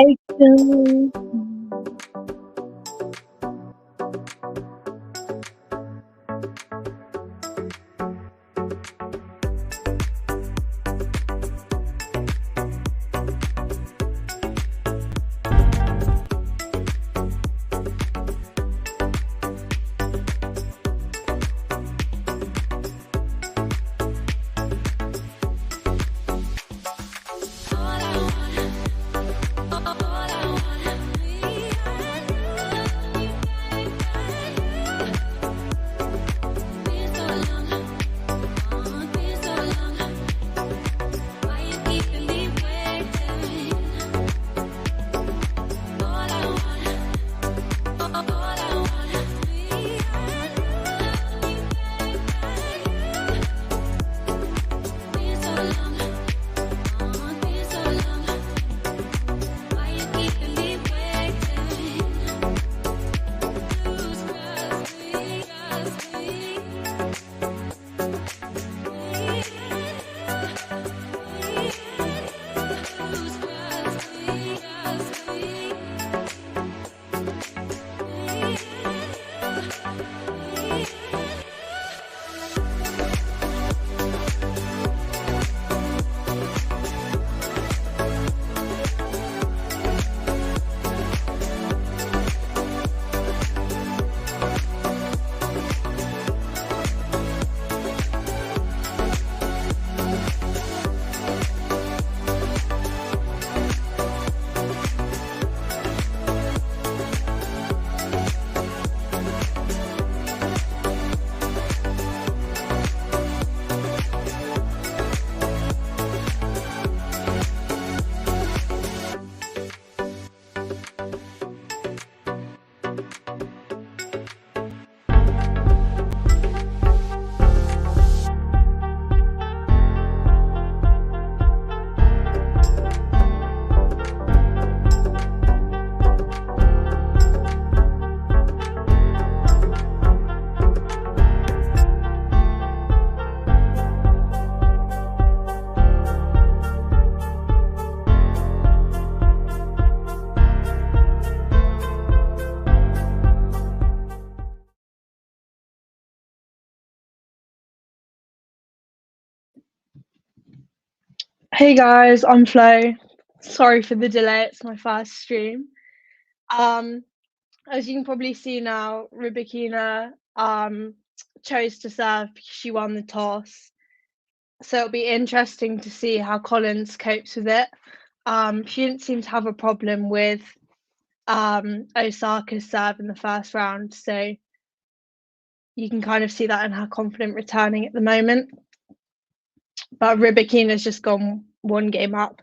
like to. Hey guys, I'm Flo. Sorry for the delay, it's my first stream. Um, as you can probably see now, Rybakina chose to serve because she won the toss. So it'll be interesting to see how Collins copes with it. She didn't seem to have a problem with Osaka's serve in the first round, so you can kind of see that in her confident returning at the moment. But Rybakina's just gone one game up.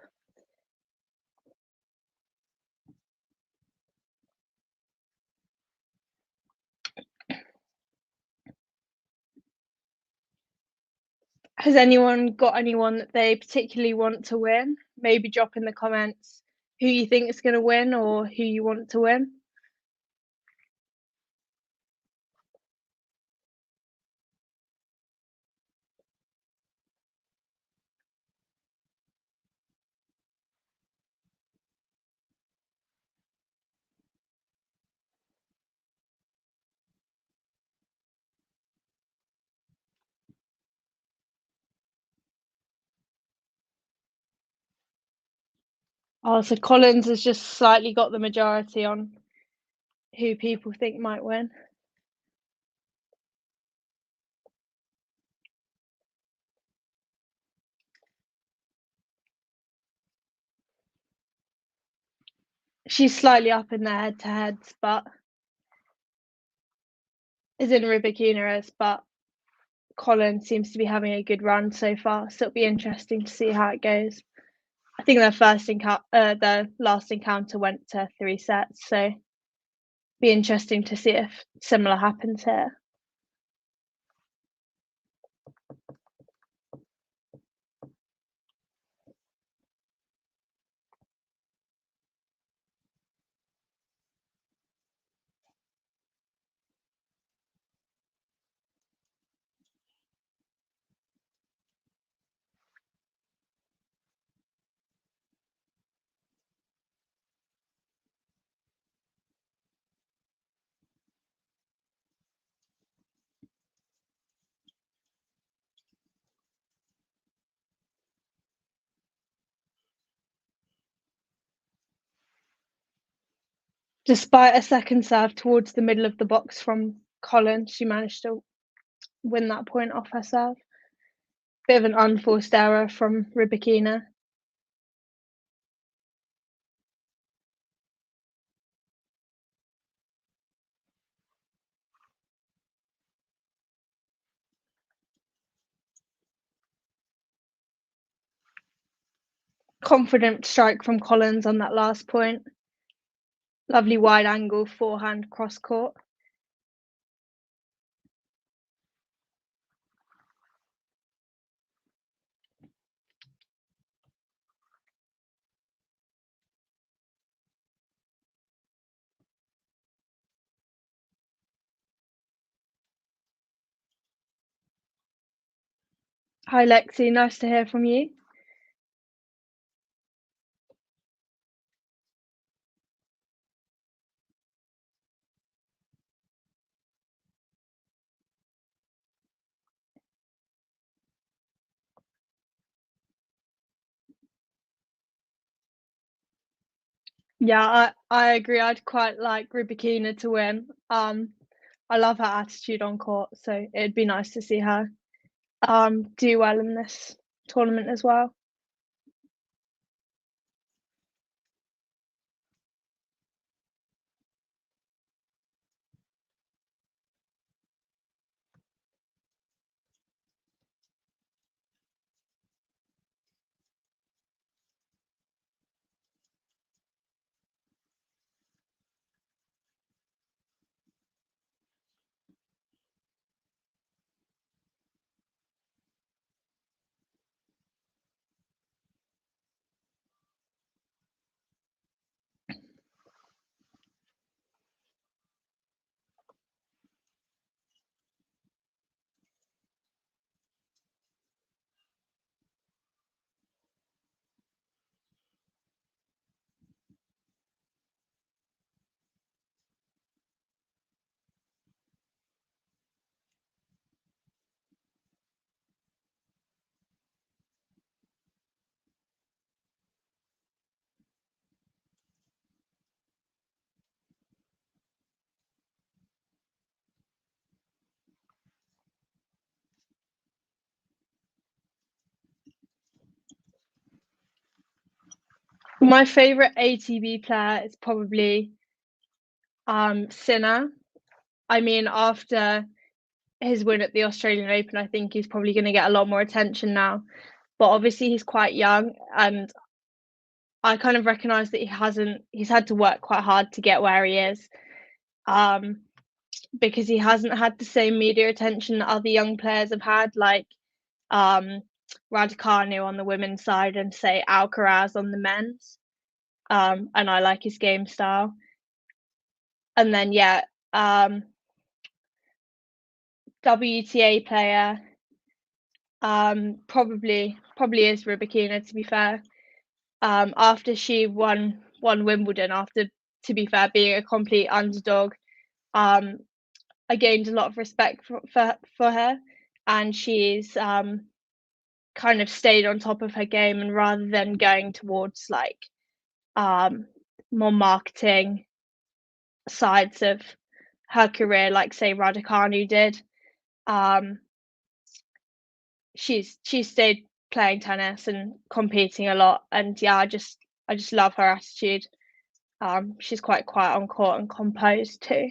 Has anyone got anyone that they particularly want to win? Maybe drop in the comments who you think is going to win or who you want to win. Oh, so Collins has just slightly got the majority on who people think might win. She's slightly up in their head-to-heads, but is in Rybakina is, but Collins seems to be having a good run so far, so it'll be interesting to see how it goes. I think their last encounter went to 3 sets, so be interesting to see if similar happens here. Despite a second serve towards the middle of the box from Collins, she managed to win that point off her serve. Bit of an unforced error from Rybakina. Confident strike from Collins on that last point. Lovely wide angle forehand cross court. Hi Lexi, nice to hear from you. Yeah, I agree. I'd quite like Rybakina to win. I love her attitude on court, so it'd be nice to see her do well in this tournament as well. My favourite ATB player is probably Sinner. I mean, after his win at the Australian Open, I think he's probably going to get a lot more attention now. But obviously, he's quite young, and I kind of recognise that he's had to work quite hard to get where he is, because he hasn't had the same media attention that other young players have had, like um, Raducanu on the women's side and say Alcaraz on the men's. And I like his game style. And then WTA player, probably is Rybakina, to be fair. After she won Wimbledon, after, to be fair, being a complete underdog, I gained a lot of respect for her, and she's kind of stayed on top of her game, and rather than going towards like more marketing sides of her career, like say Raducanu did, she's stayed playing tennis and competing a lot. And yeah, I just love her attitude. She's quite quiet on court and composed too.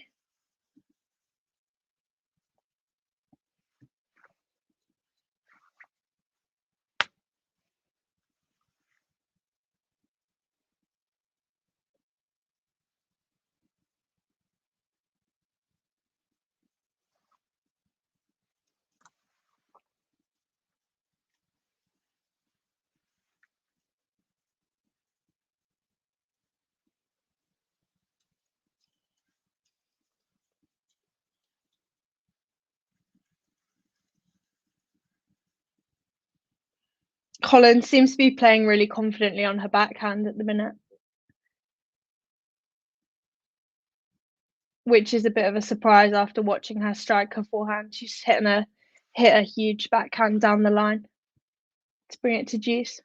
Collins seems to be playing really confidently on her backhand at the minute, which is a bit of a surprise after watching her strike her forehand. She's hit a huge backhand down the line to bring it to juice.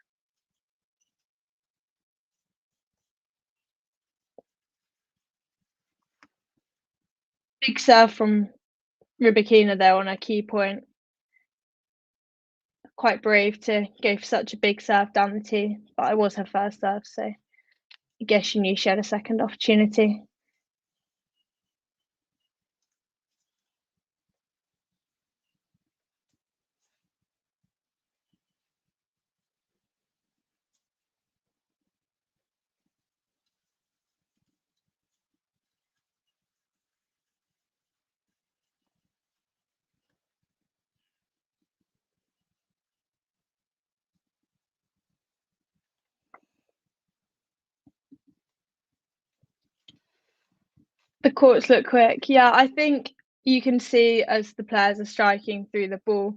Big serve from Rybakina there on a key point. Quite brave to go for such a big serve down the tee, but it was her first serve, so I guess she knew she had a second opportunity. The courts look quick. Yeah, I think you can see as the players are striking through the ball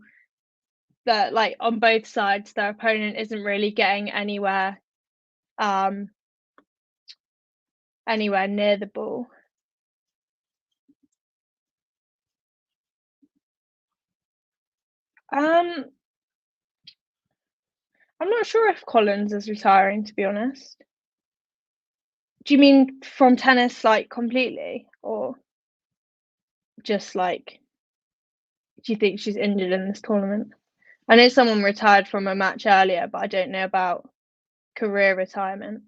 that, like, on both sides, their opponent isn't really getting um, anywhere near the ball. Um, I'm not sure if Collins is retiring, to be honest. Do you mean from tennis, like, completely? Or just, like, do you think she's injured in this tournament? I know someone retired from a match earlier, but I don't know about career retirement.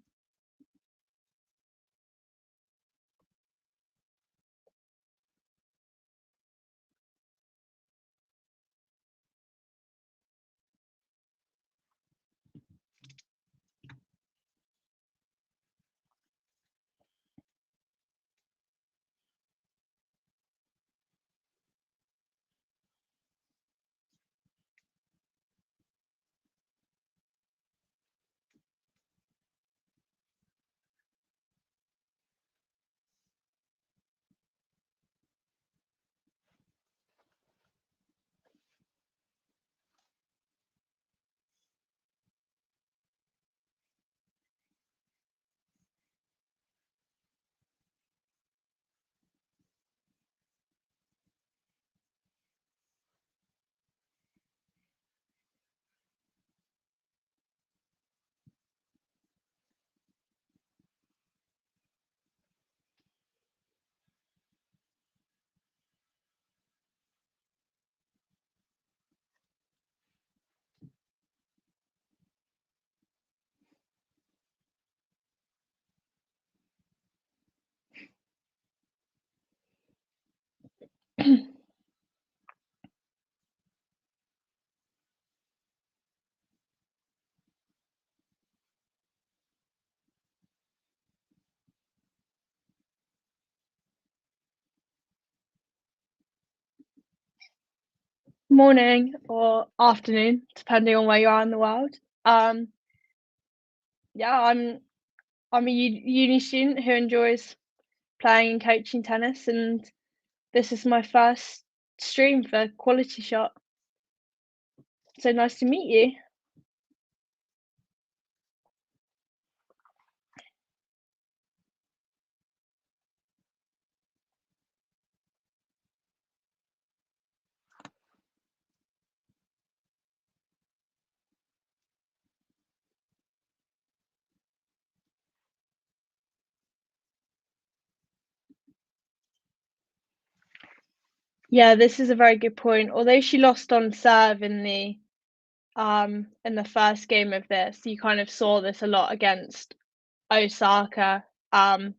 Morning or afternoon, depending on where you are in the world. Um, yeah, I'm a uni student who enjoys playing and coaching tennis, and this is my first stream for QualityShot. So nice to meet you. Yeah, this is a very good point. Although she lost on serve in the first game of this, you kind of saw this a lot against Osaka in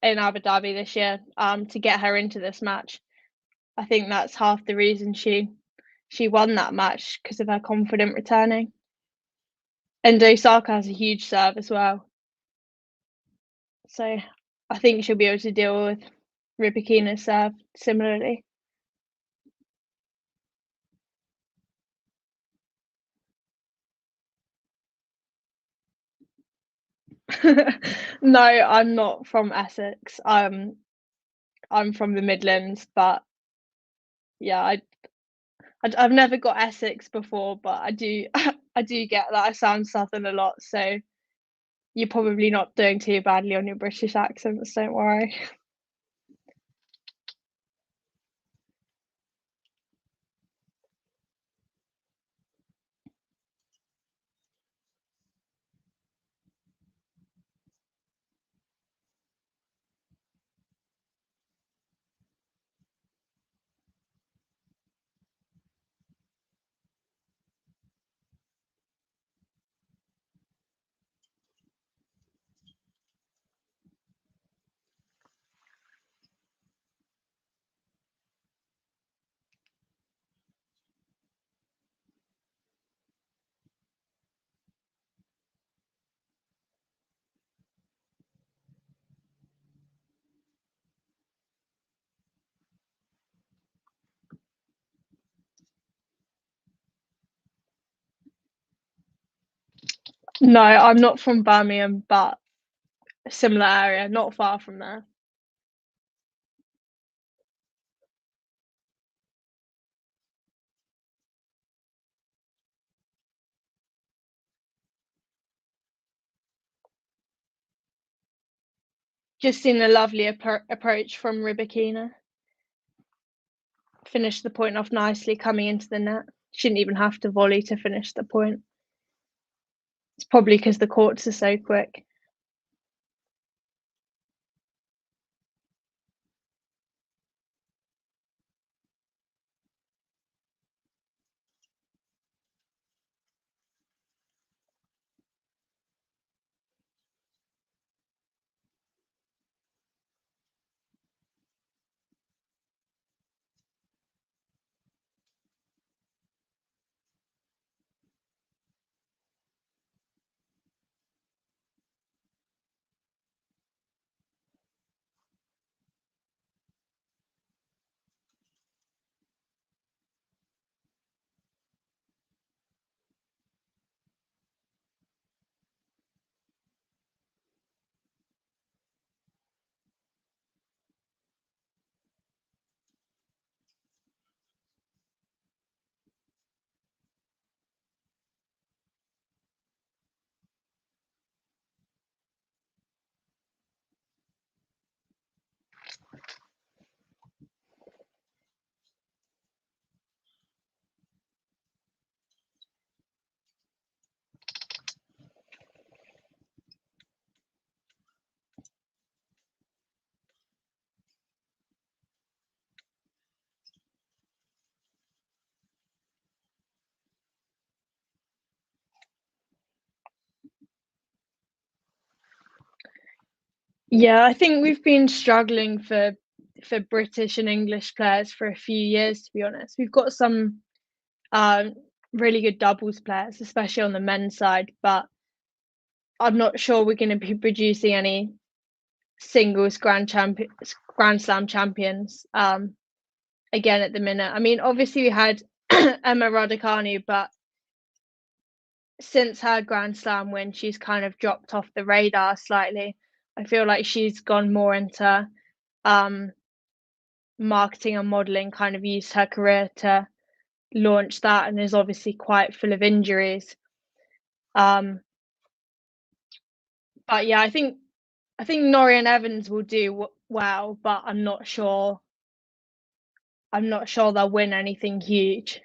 Abu Dhabi this year to get her into this match. I think that's half the reason she won that match because of her confident returning. And Osaka has a huge serve as well, so I think she'll be able to deal with Rybakina's serve similarly. No, I'm not from Essex. I'm from the Midlands, but yeah, I've never got Essex before, but I do I do get that I sound Southern a lot, so you're probably not doing too badly on your British accents, don't worry. No, I'm not from Birmingham, but a similar area, not far from there. Just seen a lovely approach from Rybakina. Finished the point off nicely coming into the net. Shouldn't even have to volley to finish the point. It's probably because the courts are so quick. Yeah, I think we've been struggling for British and English players for a few years, to be honest. We've got some um, really good doubles players, especially on the men's side, but I'm not sure we're going to be producing any singles Grand Slam champions again at the minute. I mean, obviously we had Emma Raducanu, but since her Grand Slam win, she's kind of dropped off the radar slightly. I feel like she's gone more into um, marketing and modeling, kind of used her career to launch that, and is obviously quite full of injuries. Um, but yeah, I think Norian Evans will do well, but I'm not sure they'll win anything huge.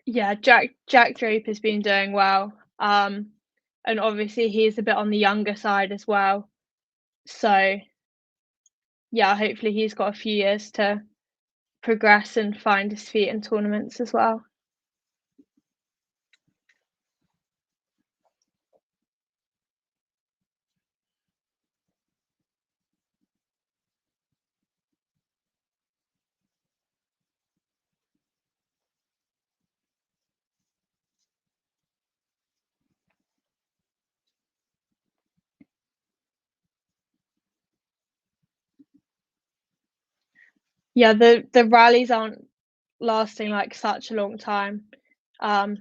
Yeah, Jack Drape has been doing well. And obviously he's a bit on the younger side as well. So yeah, hopefully he's got a few years to progress and find his feet in tournaments as well. Yeah, the rallies aren't lasting like such a long time. Um,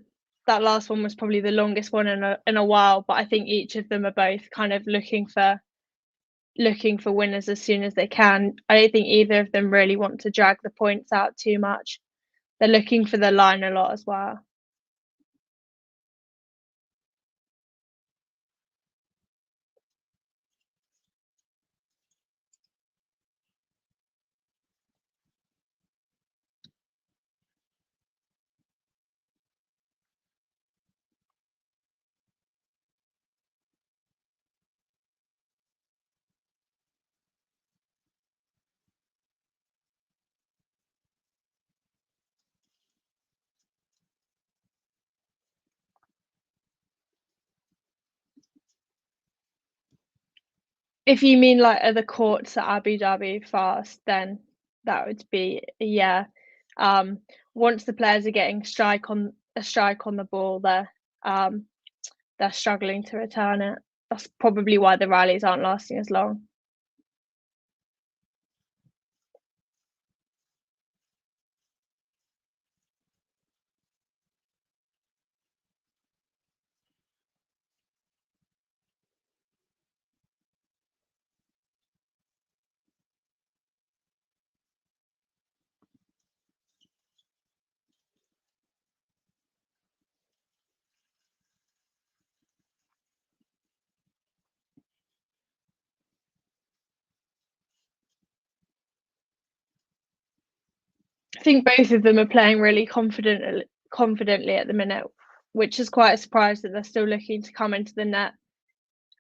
that last one was probably the longest one in a while, but I think each of them are both kind of looking for winners as soon as they can. I don't think either of them really want to drag the points out too much. They're looking for the line a lot as well. If you mean like are the courts at Abu Dhabi fast, then that would be yeah. Um, Once the players are getting a strike on the ball, um, they're struggling to return it. That's probably why the rallies aren't lasting as long. I think both of them are playing really confidently at the minute, which is quite a surprise that they're still looking to come into the net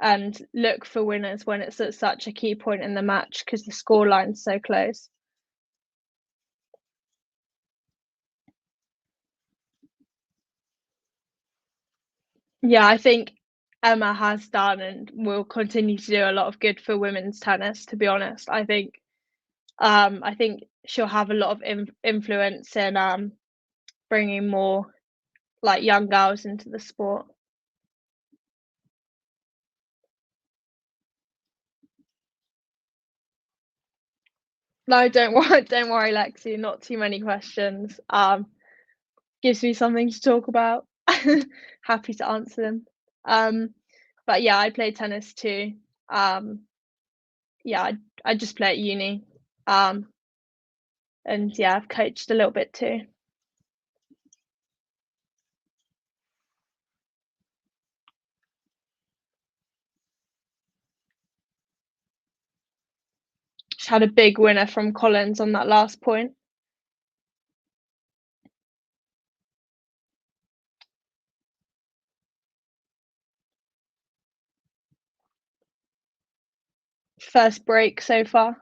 and look for winners when it's at such a key point in the match because the scoreline's so close. Yeah, I think Emma has done and will continue to do a lot of good for women's tennis, to be honest. I think she'll have a lot of influence in bringing more like young girls into the sport. No, don't worry, don't worry, Lexi. Not too many questions. Gives me something to talk about. Happy to answer them. Um, but yeah, I play tennis too. Um, yeah, I just play at uni. Um, and yeah, I've coached a little bit too. Just had a big winner from Collins on that last point. First break so far.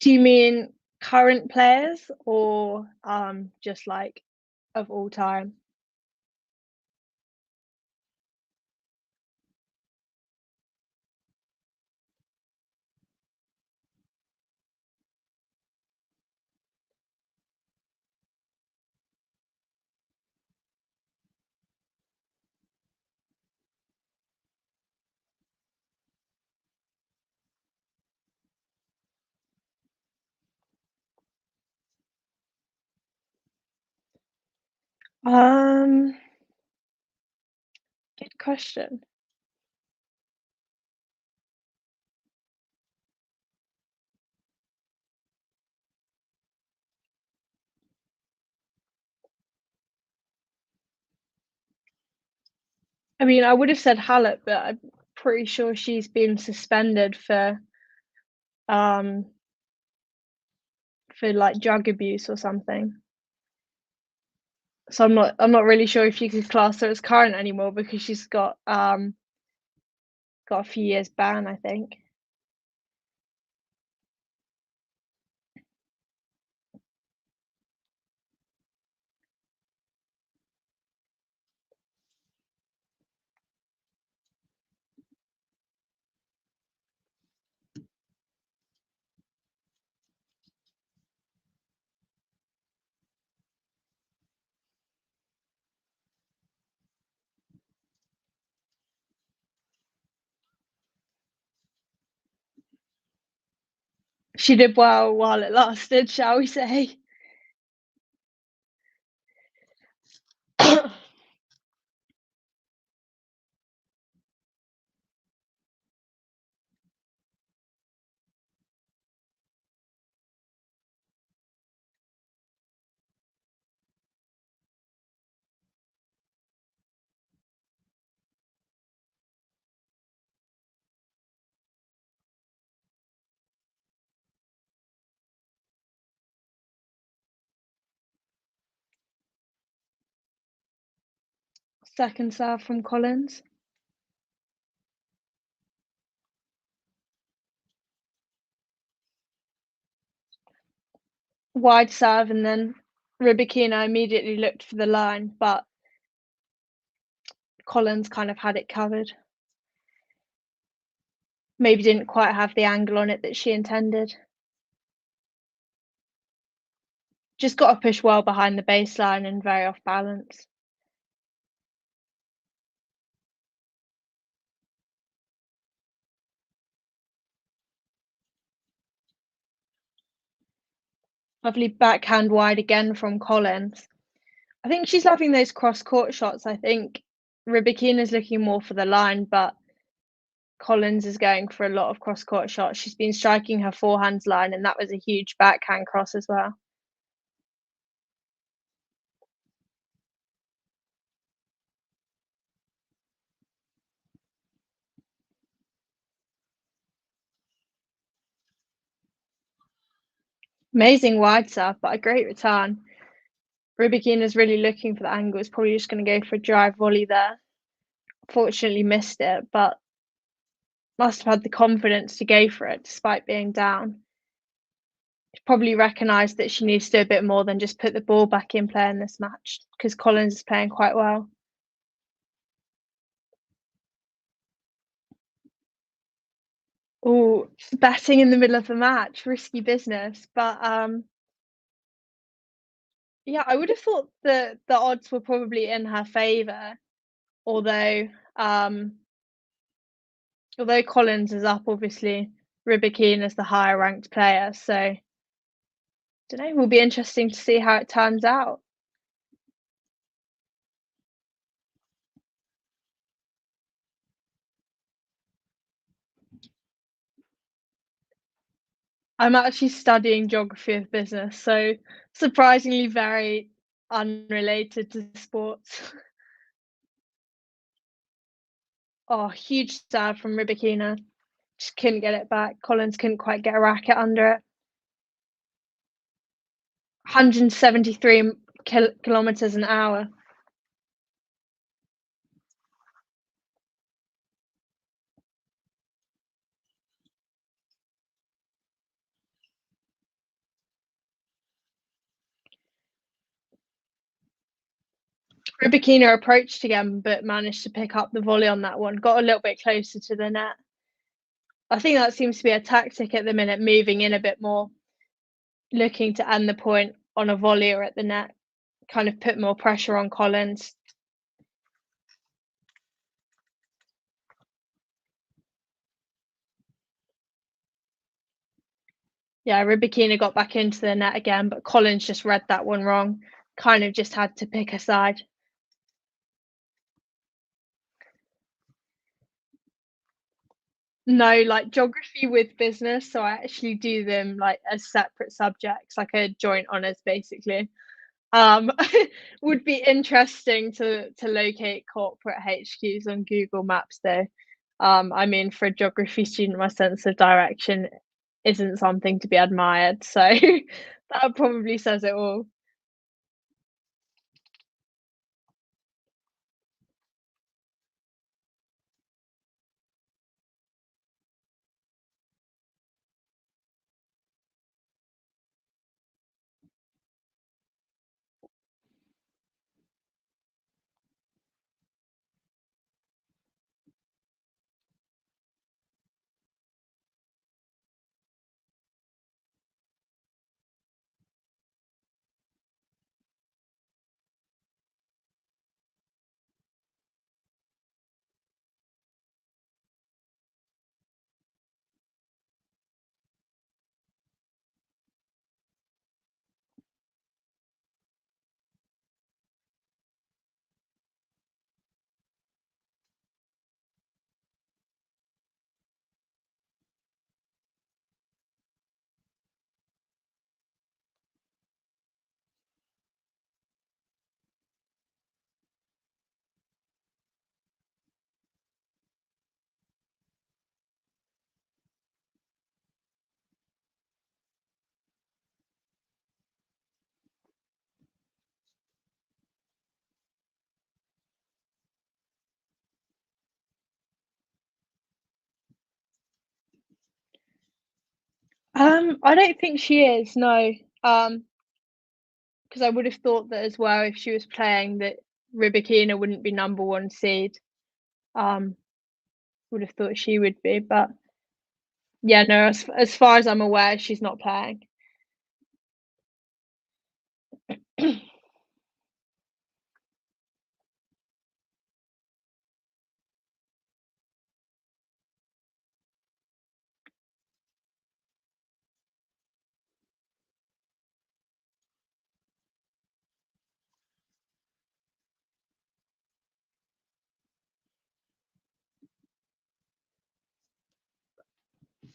Do you mean current players or just like of all time? Um, Good question. I mean, I would have said Hallett, but I'm pretty sure she's been suspended um for like drug abuse or something. So I'm not really sure if you could class her as current anymore because she's got a few years ban, I think. She did well while it lasted, shall we say. Second serve from Collins. Wide serve, and then Rybakina immediately looked for the line, but Collins kind of had it covered. Maybe didn't quite have the angle on it that she intended. Just got to push well behind the baseline and very off balance. Lovely backhand wide again from Collins. I think she's loving those cross court shots. I think Rybakina's looking more for the line, but Collins is going for a lot of cross court shots. She's been striking her forehands line, and that was a huge backhand cross as well. Amazing wide serve, but a great return. Rybakina's really looking for the angle. Is probably just going to go for a drive volley there. Fortunately missed it, but must have had the confidence to go for it despite being down. She probably recognised that she needs to do a bit more than just put the ball back in play in this match because Collins is playing quite well. Oh, batting in the middle of the match, risky business. But yeah, I would have thought that the odds were probably in her favour, although um, although Collins is up, obviously Rybakina is the higher ranked player, so don't know. Will be interesting to see how it turns out. I'm actually studying geography of business, so surprisingly very unrelated to sports. Oh, huge serve from Rybakina. Just couldn't get it back. Collins couldn't quite get a racket under it. 173 kilometers an hour. Rybakina approached again, but managed to pick up the volley on that one. Got a little bit closer to the net. I think that seems to be a tactic at the minute, moving in a bit more, looking to end the point on a volley or at the net, kind of put more pressure on Collins. Yeah, Rybakina got back into the net again, but Collins just read that one wrong. Kind of just had to pick a side. No, like geography with business, so I actually do them like as separate subjects, like a joint honours basically. Um, would be interesting to locate corporate HQs on Google Maps though. I mean, for a geography student, my sense of direction isn't something to be admired, so that probably says it all. I don't think she is, no. Because I would have thought that as well if she was playing that Rybakina wouldn't be number 1 seed. Um, would have thought she would be, but yeah, no, as far as I'm aware, she's not playing.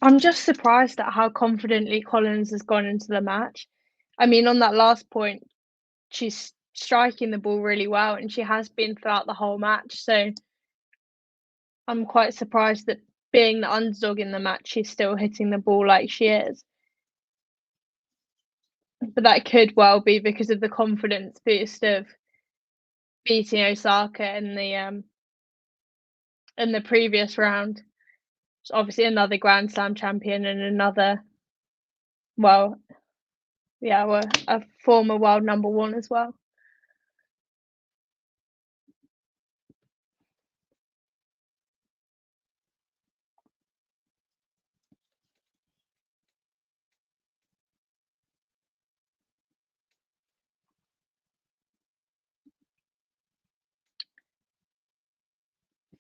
I'm just surprised at how confidently Collins has gone into the match. I mean, on that last point, she's striking the ball really well, and she has been throughout the whole match. So I'm quite surprised that being the underdog in the match, she's still hitting the ball like she is. But that could well be because of the confidence boost of beating Osaka in the previous round. It's obviously another Grand Slam champion and another, well, yeah, well, a former world number 1 as well.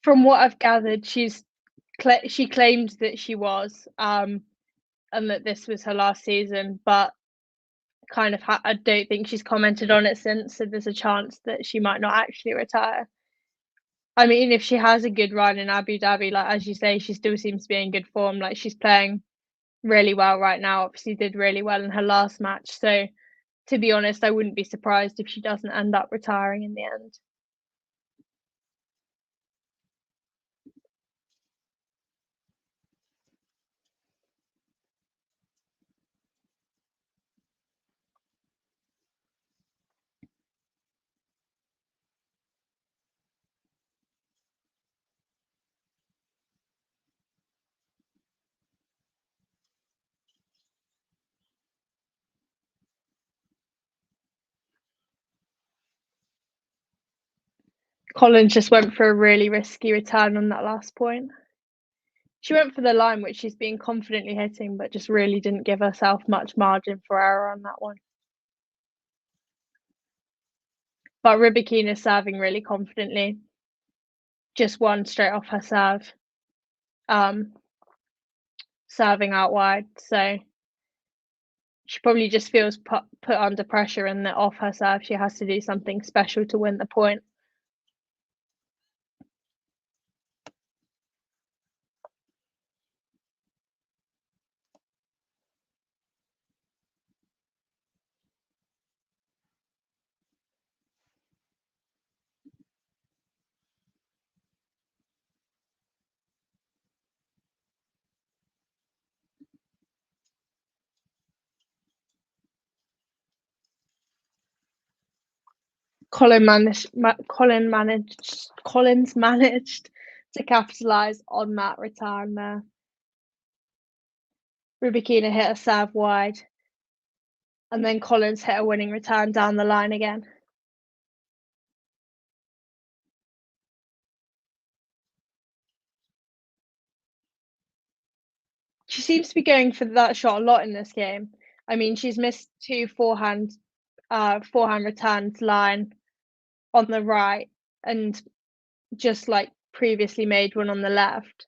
From what I've gathered, she claimed that she was, and that this was her last season, but kind of I don't think she's commented on it since, so there's a chance that she might not actually retire. I mean, if she has a good run in Abu Dhabi, like as you say, she still seems to be in good form. Like she's playing really well right now. Obviously, did really well in her last match. So, to be honest, I wouldn't be surprised if she doesn't end up retiring in the end. Collins just went for a really risky return on that last point. She went for the line, which she's been confidently hitting, but just really didn't give herself much margin for error on that one. But Rybakina serving really confidently, just one straight off her serve, um, serving out wide. So she probably just feels put under pressure, and that off her serve she has to do something special to win the point. Collins managed to capitalise on that return there. Rybakina hit a serve wide, and then Collins hit a winning return down the line again. She seems to be going for that shot a lot in this game. I mean, she's missed 2 forehand returns line on the right, and just like previously made one on the left.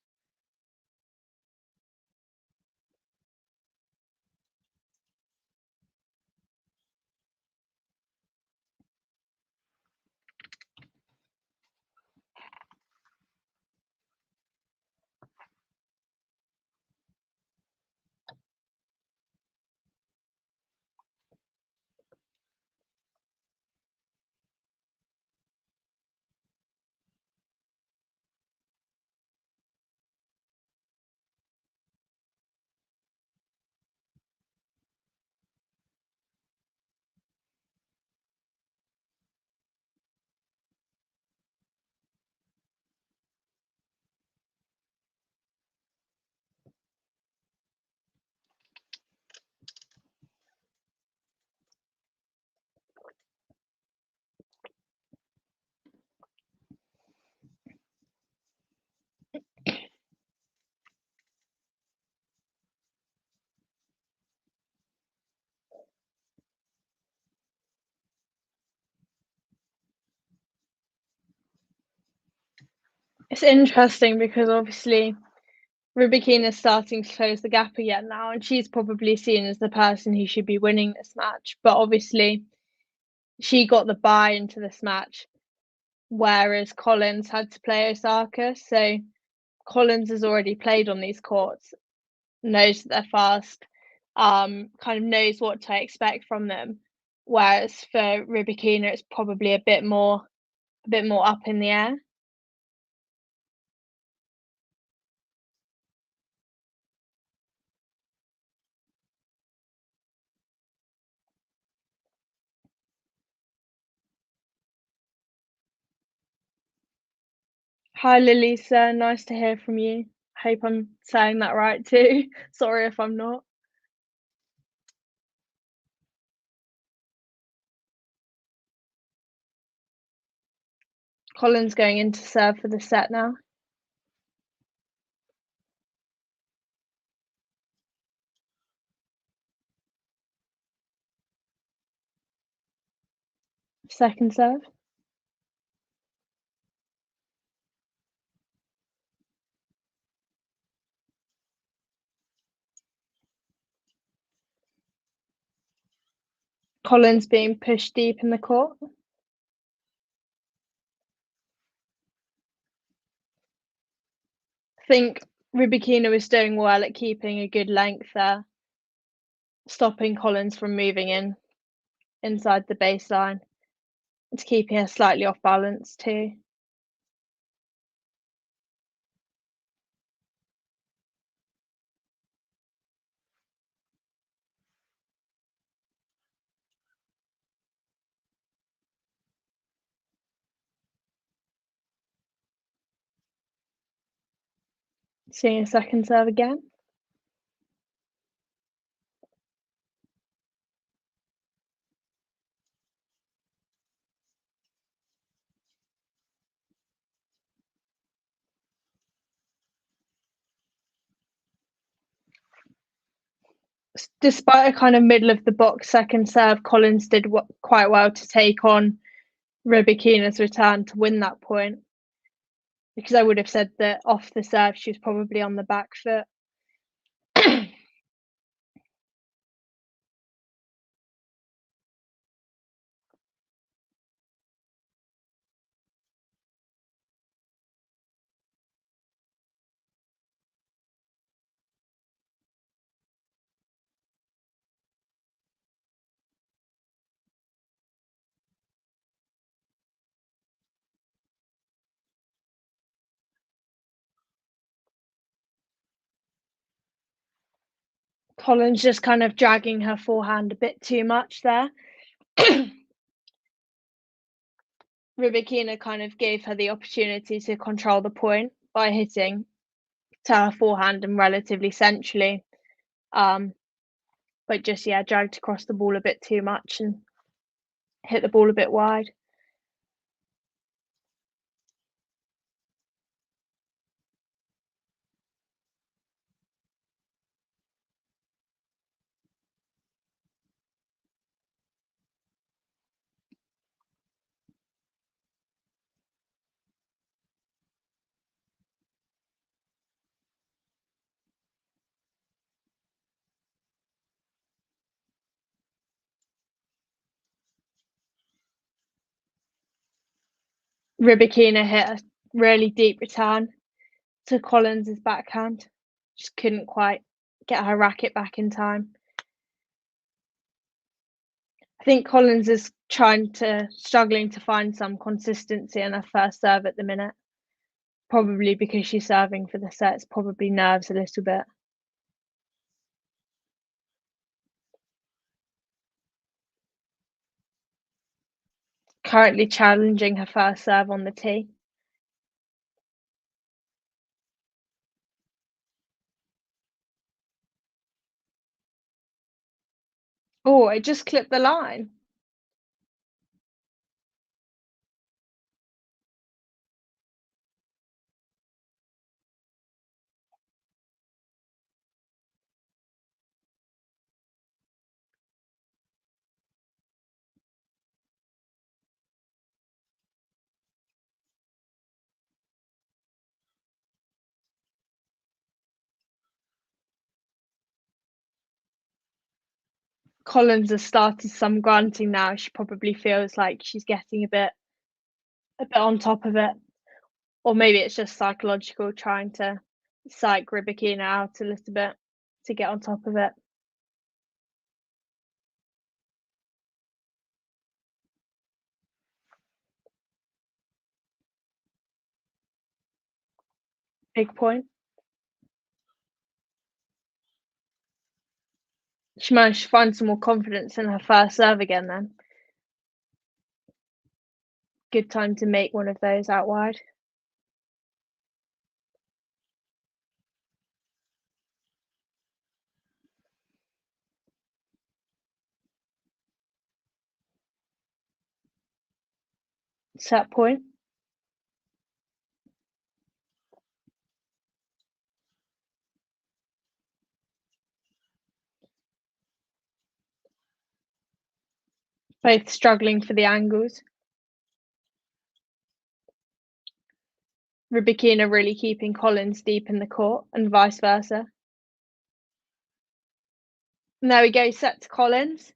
It's interesting because obviously Rybakina's starting to close the gap again now, and she's probably seen as the person who should be winning this match. But obviously, she got the bye into this match, whereas Collins had to play Osaka. So Collins has already played on these courts, knows that they're fast, kind of knows what to expect from them. Whereas for Rybakina, it's probably a bit more up in the air. Hi, Lilisa. Nice to hear from you. Hope I'm saying that right too. Sorry if I'm not. Colin's going in to serve for the set now. Second serve. Colin's being pushed deep in the court. I think Rybakina was doing well at keeping a good length there, stopping Collins from moving inside the baseline. It's keeping her slightly off balance too. Seeing a second serve again. Despite a kind of middle of the box second serve, Collins did quite well to take on Rybakina's return to win that point. Because I would have said that off the serve, she was probably on the back foot. Collins just kind of dragging her forehand a bit too much there. Rybakina kind of gave her the opportunity to control the point by hitting to her forehand and relatively centrally. Um, but just dragged across the ball a bit too much and hit the ball a bit wide. Rybakina hit a really deep return to Collins's backhand. Just couldn't quite get her racket back in time. I think Collins is struggling to find some consistency in her first serve at the minute. Probably because she's serving for the sets, probably nerves a little bit. Currently challenging her first serve on the tee. Oh, it just clipped the line. Collins has started some grunting now. She probably feels like she's getting a bit on top of it. Or maybe it's just psychological, trying to psych Rybakina out a little bit to get on top of it. Big point. She managed to find some more confidence in her first serve again then. Good time to make one of those out wide. Set point. Both struggling for the angles. Rybakina really keeping Collins deep in the court and vice versa. And there we go, set to Collins.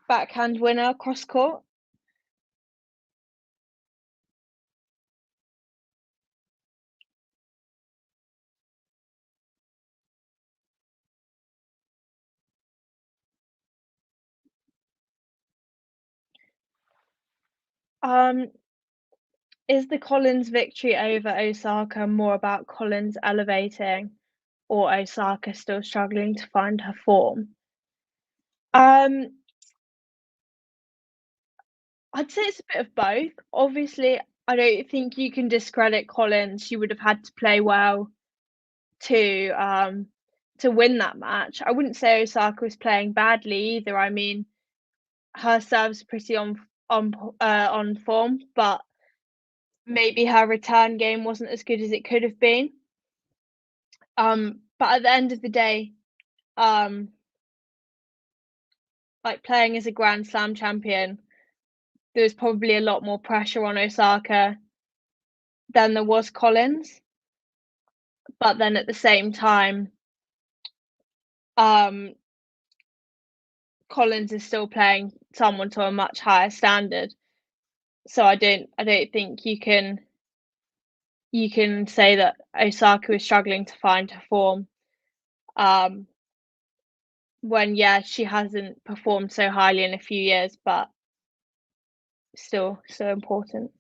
Backhand winner, cross court. Is the Collins victory over Osaka more about Collins elevating or Osaka still struggling to find her form? Um, I'd say it's a bit of both. Obviously, I don't think you can discredit Collins. She would have had to play well to win that match. I wouldn't say Osaka was playing badly either. I mean, her serve's pretty on form, but maybe her return game wasn't as good as it could have been. But at the end of the day, um, like playing as a Grand Slam champion, there was probably a lot more pressure on Osaka than there was Collins. But then at the same time, um, Collins is still playing someone to a much higher standard. So I don't think you can say that Osaka is struggling to find her form. Um, when she hasn't performed so highly in a few years, but still so important.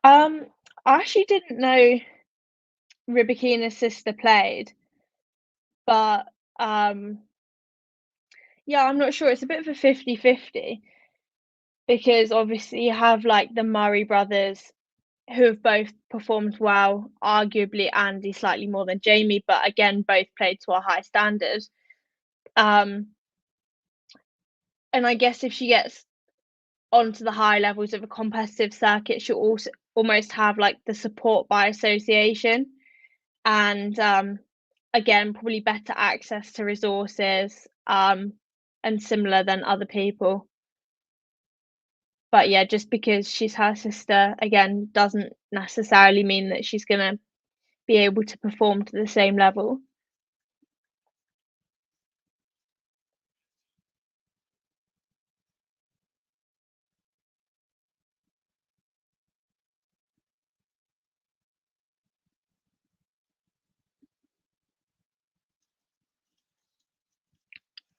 I actually didn't know Rybakina's sister played, but yeah, I'm not sure. It's a bit of a 50-50 because obviously you have like the Murray brothers who have both performed well, arguably Andy slightly more than Jamie, but again, both played to a high standard. Um, and I guess if she gets onto the high levels of a competitive circuit, she'll also almost have like the support by association and again, probably better access to resources and similar than other people. But yeah, just because she's her sister, again, doesn't necessarily mean that she's gonna be able to perform to the same level.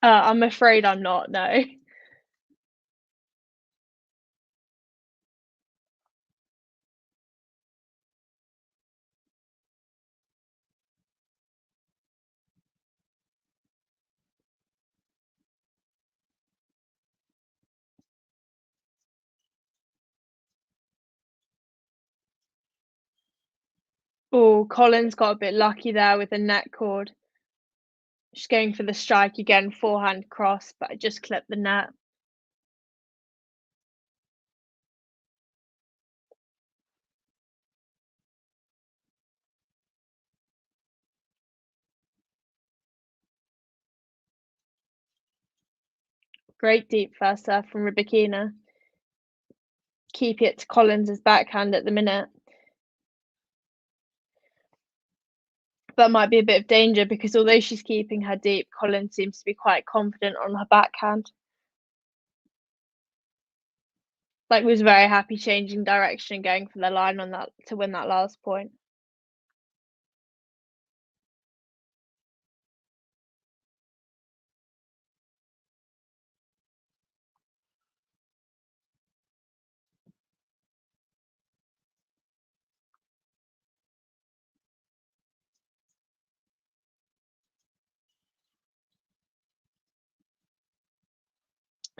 I'm afraid I'm not, no. Oh, Collins got a bit lucky there with the net cord. She's going for the strike again, forehand cross, but I just clipped the net. Great deep first serve from Rybakina. Keep it to Collins' backhand at the minute. That might be a bit of danger because although she's keeping her deep, Collins seems to be quite confident on her backhand. Like, was very happy changing direction and going for the line on that to win that last point.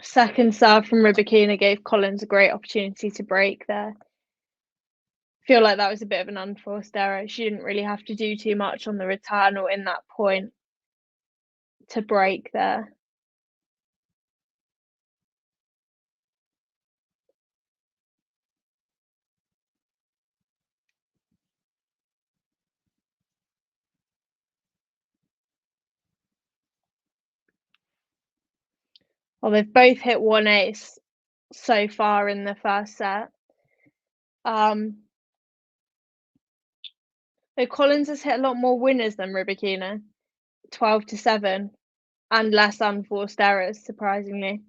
Second serve from Rybakina gave Collins a great opportunity to break there. Feel like that was a bit of an unforced error. She didn't really have to do too much on the return or in that point to break there. Well, they've both hit one ace so far in the first set. So Collins has hit a lot more winners than Rybakina, 12-7, and less unforced errors, surprisingly.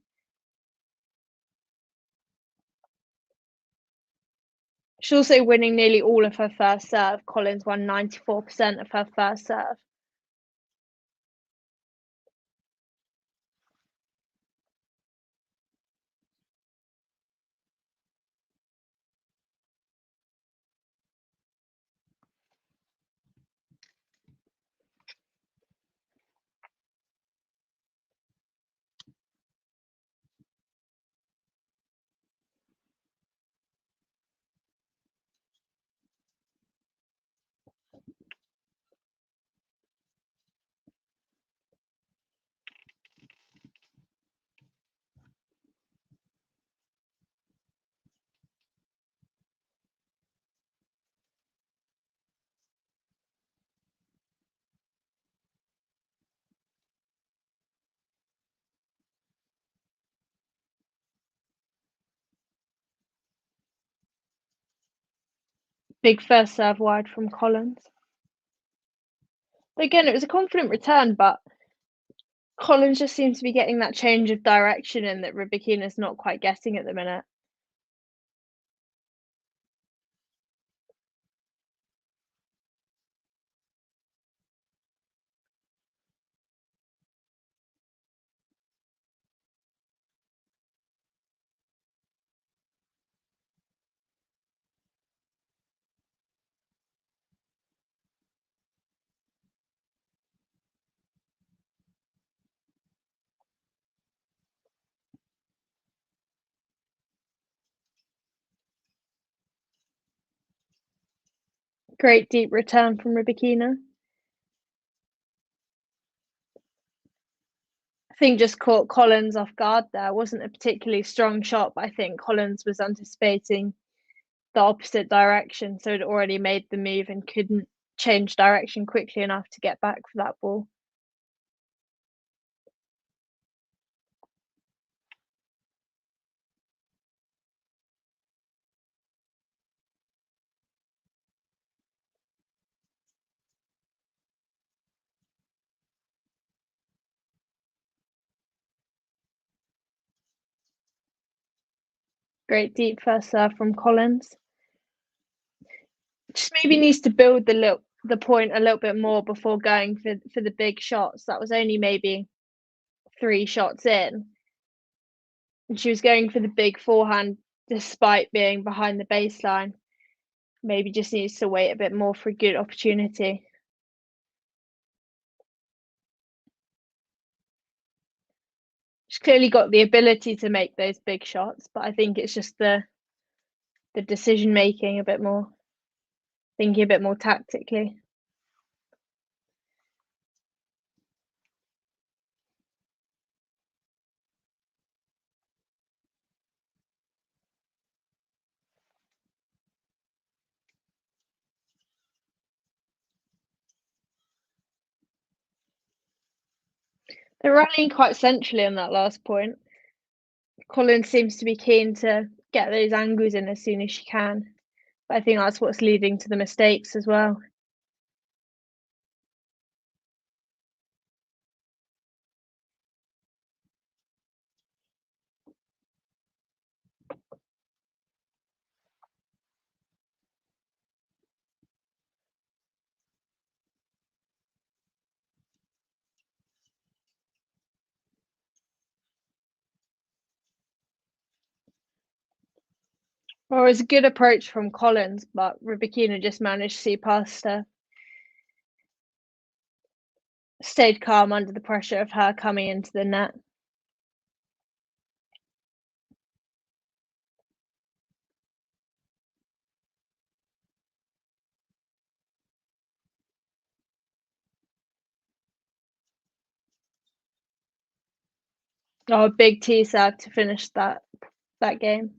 She's also winning nearly all of her first serve. Collins won 94% of her first serve. Big first serve wide from Collins. Again, it was a confident return, but Collins just seems to be getting that change of direction in that Rybakina's not quite getting at the minute. Great deep return from Rybakina. I think just caught Collins off guard there. Wasn't a particularly strong shot, but I think Collins was anticipating the opposite direction, so had already made the move and couldn't change direction quickly enough to get back for that ball. Great deep first serve from Collins. Just maybe needs to build the point a little bit more before going for the big shots. That was only maybe 3 shots in. And she was going for the big forehand despite being behind the baseline. Maybe just needs to wait a bit more for a good opportunity. She's clearly got the ability to make those big shots, but I think it's just the decision making a bit more, thinking a bit more tactically. They're rallying quite centrally on that last point. Collins seems to be keen to get those angles in as soon as she can. But I think that's what's leading to the mistakes as well. Well, it was a good approach from Collins, but Rybakina just managed to see past her. Stayed calm under the pressure of her coming into the net. Oh, big T serve to finish that game.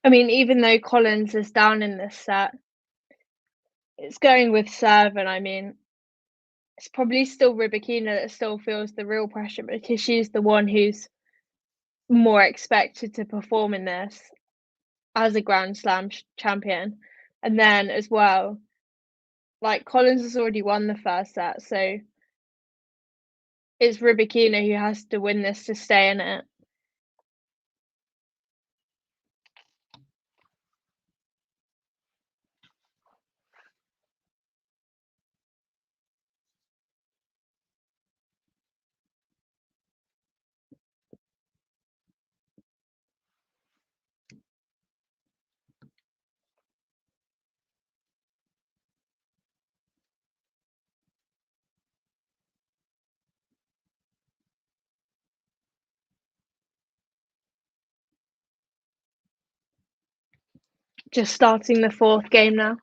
I mean, even though Collins is down in this set, it's going with serve, and I mean, it's probably still Rybakina that still feels the real pressure because she's the one who's more expected to perform in this as a Grand Slam champion. And then as well, like Collins has already won the first set, so it's Rybakina who has to win this to stay in it. Just starting the fourth game now.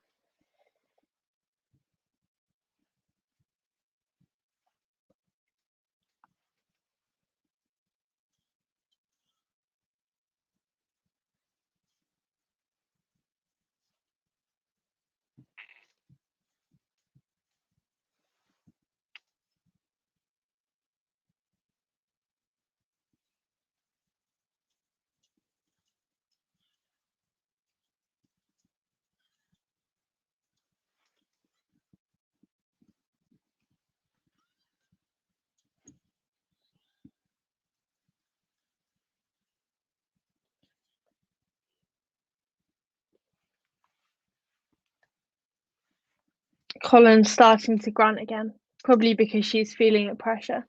Collins starting to grunt again, probably because she's feeling the pressure.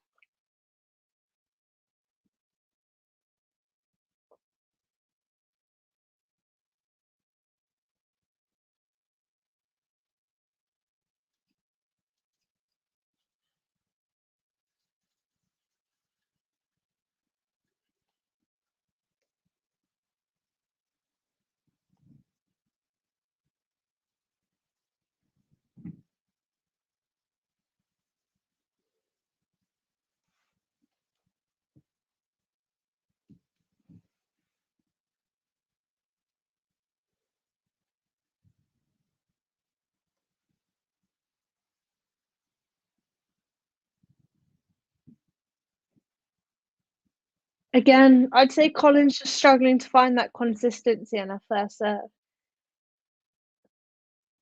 Again, I'd say Collins just struggling to find that consistency in her first serve.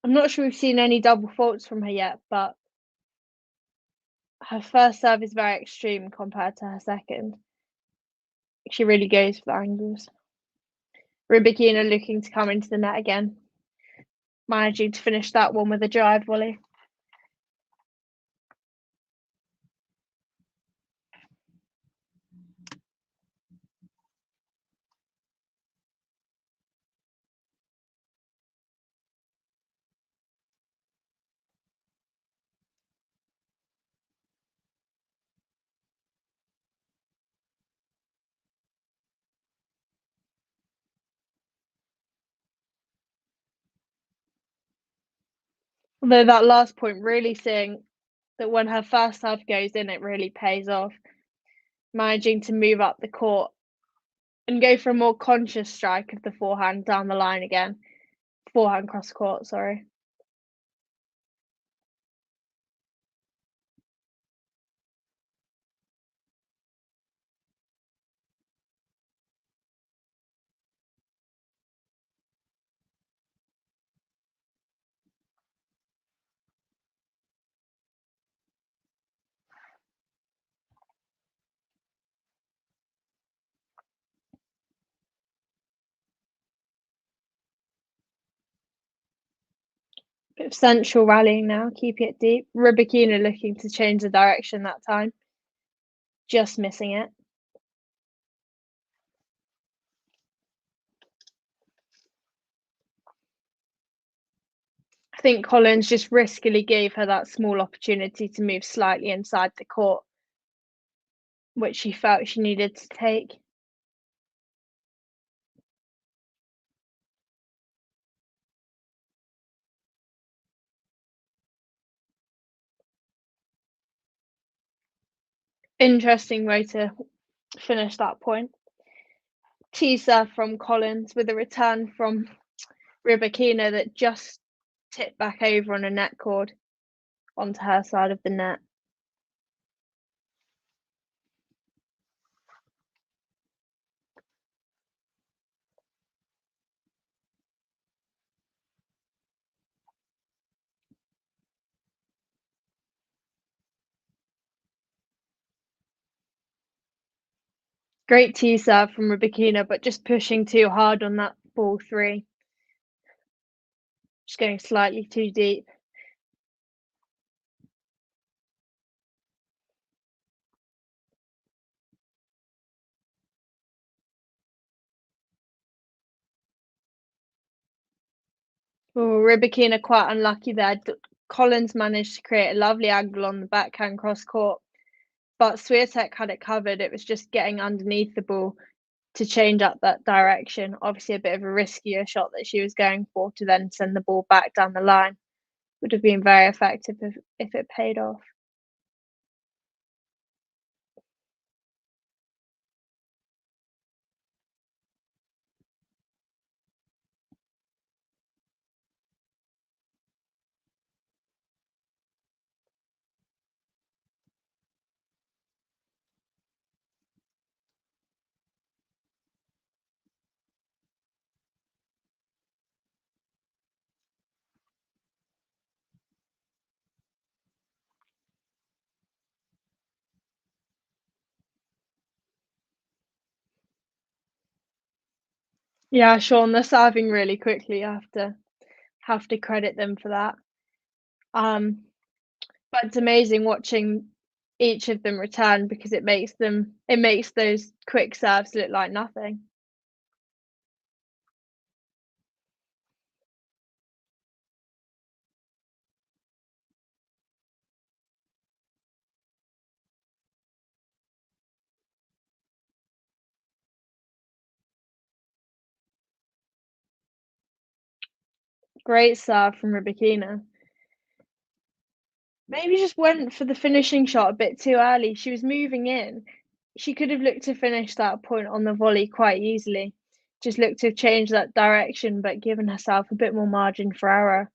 I'm not sure we've seen any double faults from her yet, but her first serve is very extreme compared to her second. She really goes for the angles. Rybakina looking to come into the net again, managing to finish that one with a drive volley. Although that last point, really seeing that when her first serve goes in, it really pays off, managing to move up the court and go for a more conscious strike of the forehand down the line again. Forehand cross court, sorry. Bit of central rallying now, keeping it deep. Rybakina looking to change the direction that time, just missing it. I think Collins just riskily gave her that small opportunity to move slightly inside the court, which she felt she needed to take. Interesting way to finish that point. Teaser from Collins with a return from Rybakina that just tipped back over on a net cord onto her side of the net. Great tee serve from Rybakina, but just pushing too hard on that ball three. Just going slightly too deep. Oh, Rybakina quite unlucky there. Collins managed to create a lovely angle on the backhand cross court, but Swiatek had it covered. It was just getting underneath the ball to change up that direction. Obviously, a bit of a riskier shot that she was going for to then send the ball back down the line. Would have been very effective if it paid off. Yeah, Sean, they're serving really quickly. I have to credit them for that. Um, but it's amazing watching each of them return because it makes those quick serves look like nothing. Great serve from Rybakina. Maybe just went for the finishing shot a bit too early. She was moving in. She could have looked to finish that point on the volley quite easily. Just looked to have changed that direction, but given herself a bit more margin for error.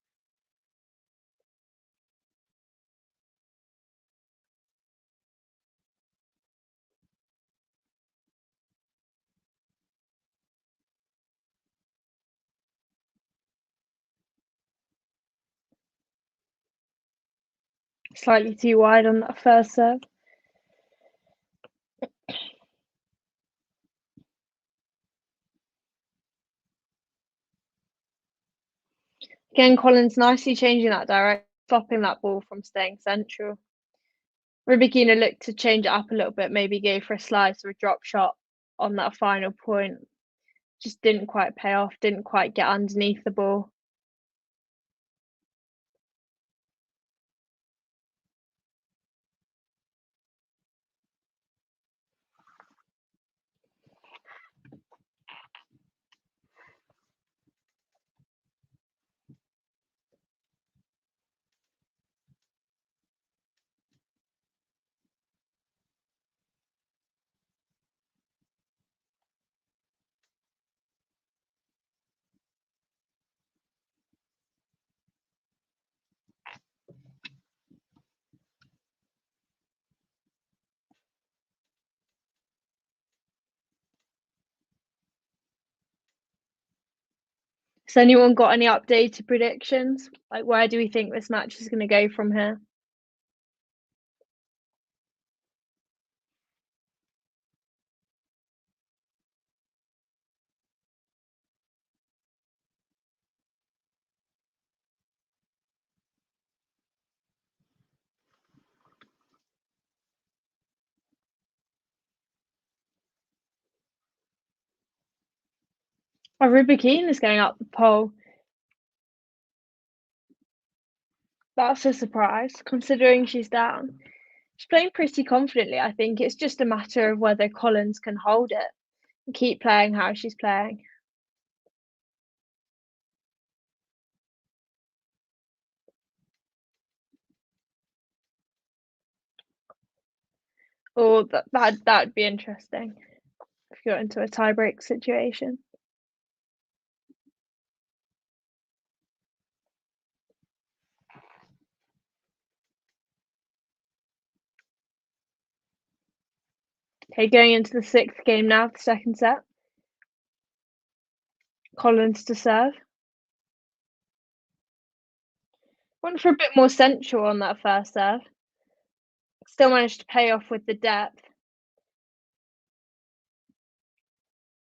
Slightly too wide on that first serve. Again, Collins nicely changing that direction, stopping that ball from staying central. Rybakina looked to change it up a little bit, maybe go for a slice or a drop shot on that final point. Just didn't quite pay off, didn't quite get underneath the ball. Has anyone got any updated predictions? Like, where do we think this match is going to go from here? Oh, Rybakina is going up the pole. That's a surprise, considering she's down. She's playing pretty confidently. I think it's just a matter of whether Collins can hold it and keep playing how she's playing. Or that'd be interesting if you got into a tiebreak situation. Okay, going into the sixth game now, the second set. Collins to serve. Went for a bit more central on that first serve. Still managed to pay off with the depth.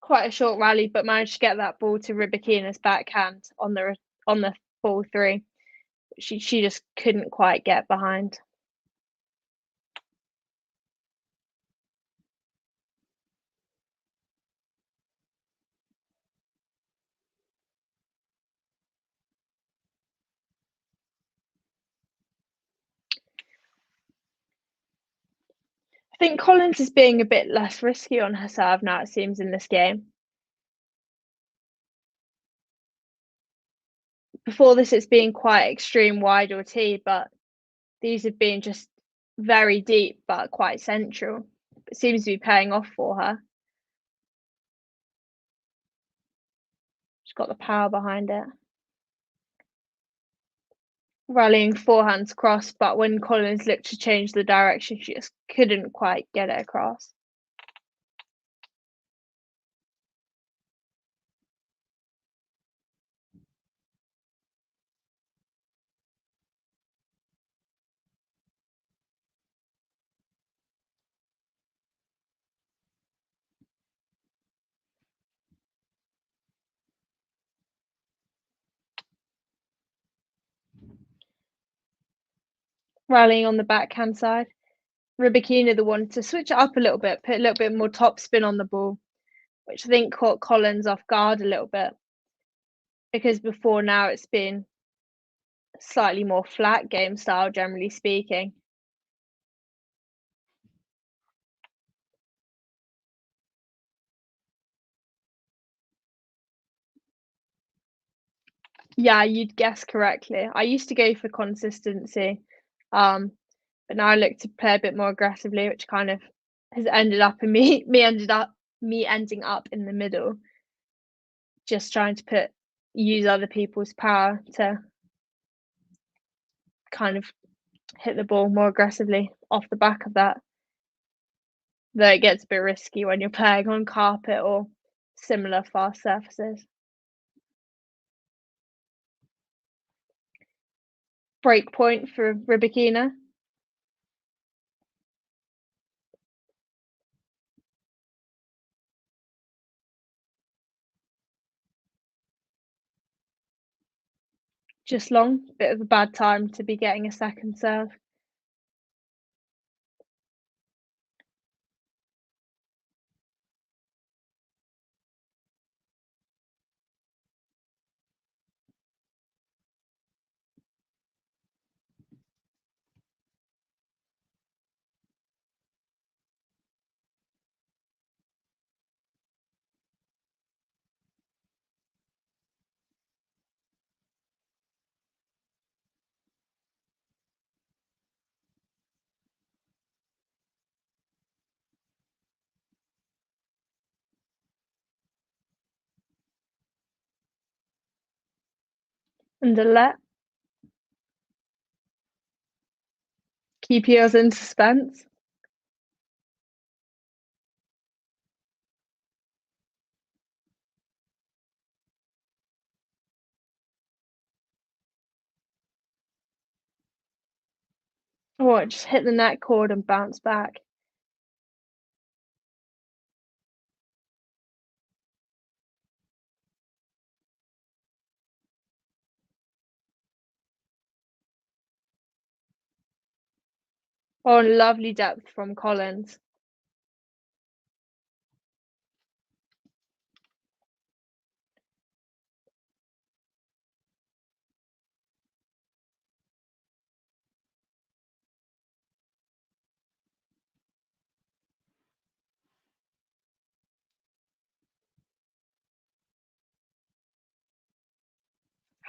Quite a short rally, but managed to get that ball to Rybakina's backhand on the ball three. She just couldn't quite get behind. I think Collins is being a bit less risky on her serve now, it seems, in this game. Before this, it's been quite extreme wide or tee, but these have been just very deep but quite central. It seems to be paying off for her. She's got the power behind it. Rallying forehands cross, but when Collins looked to change the direction, she just couldn't quite get it across. Rallying on the backhand side. Rybakina the one to switch it up a little bit, put a little bit more topspin on the ball, which I think caught Collins off guard a little bit. Because before now it's been slightly more flat game style, generally speaking. Yeah, you'd guess correctly. I used to go for consistency, but now I look to play a bit more aggressively, which kind of has ended up in me ending up in the middle, just trying to use other people's power to kind of hit the ball more aggressively off the back of that. Though it gets a bit risky when you're playing on carpet or similar fast surfaces. Break point for Rybakina. Just long, bit of a bad time to be getting a second serve. And a let. Keep yours in suspense. Oh, it just hit the net cord and bounced back. Oh, lovely depth from Collins.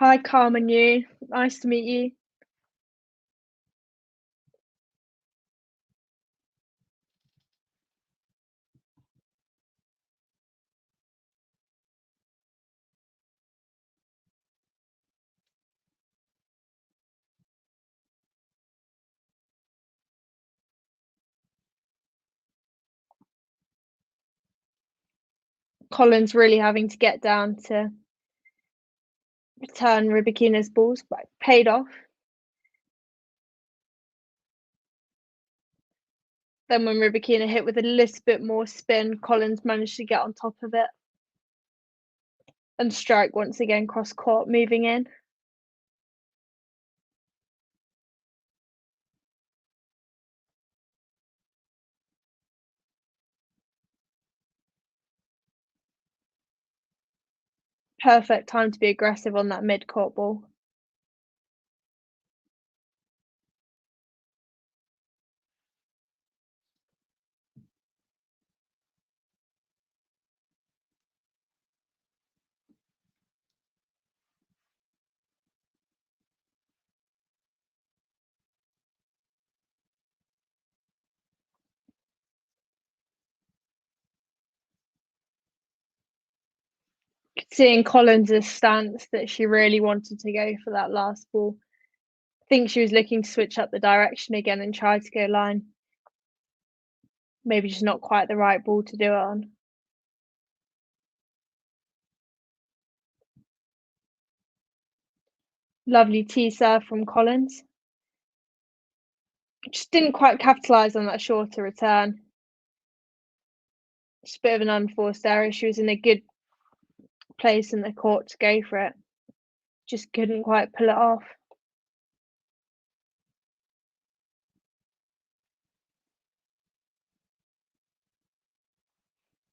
Hi, Carmen Yu. Nice to meet you. Collins really having to get down to return Rybakina's balls, but paid off. Then when Rybakina hit with a little bit more spin, Collins managed to get on top of it and strike once again cross court, moving in. Perfect time to be aggressive on that mid-court ball. Seeing Collins' stance that she really wanted to go for that last ball. I think she was looking to switch up the direction again and try to go line. Maybe just not quite the right ball to do it on. Lovely tee serve from Collins. Just didn't quite capitalise on that shorter return. Just a bit of an unforced error. She was in a good place in the court to go for it. Just couldn't quite pull it off.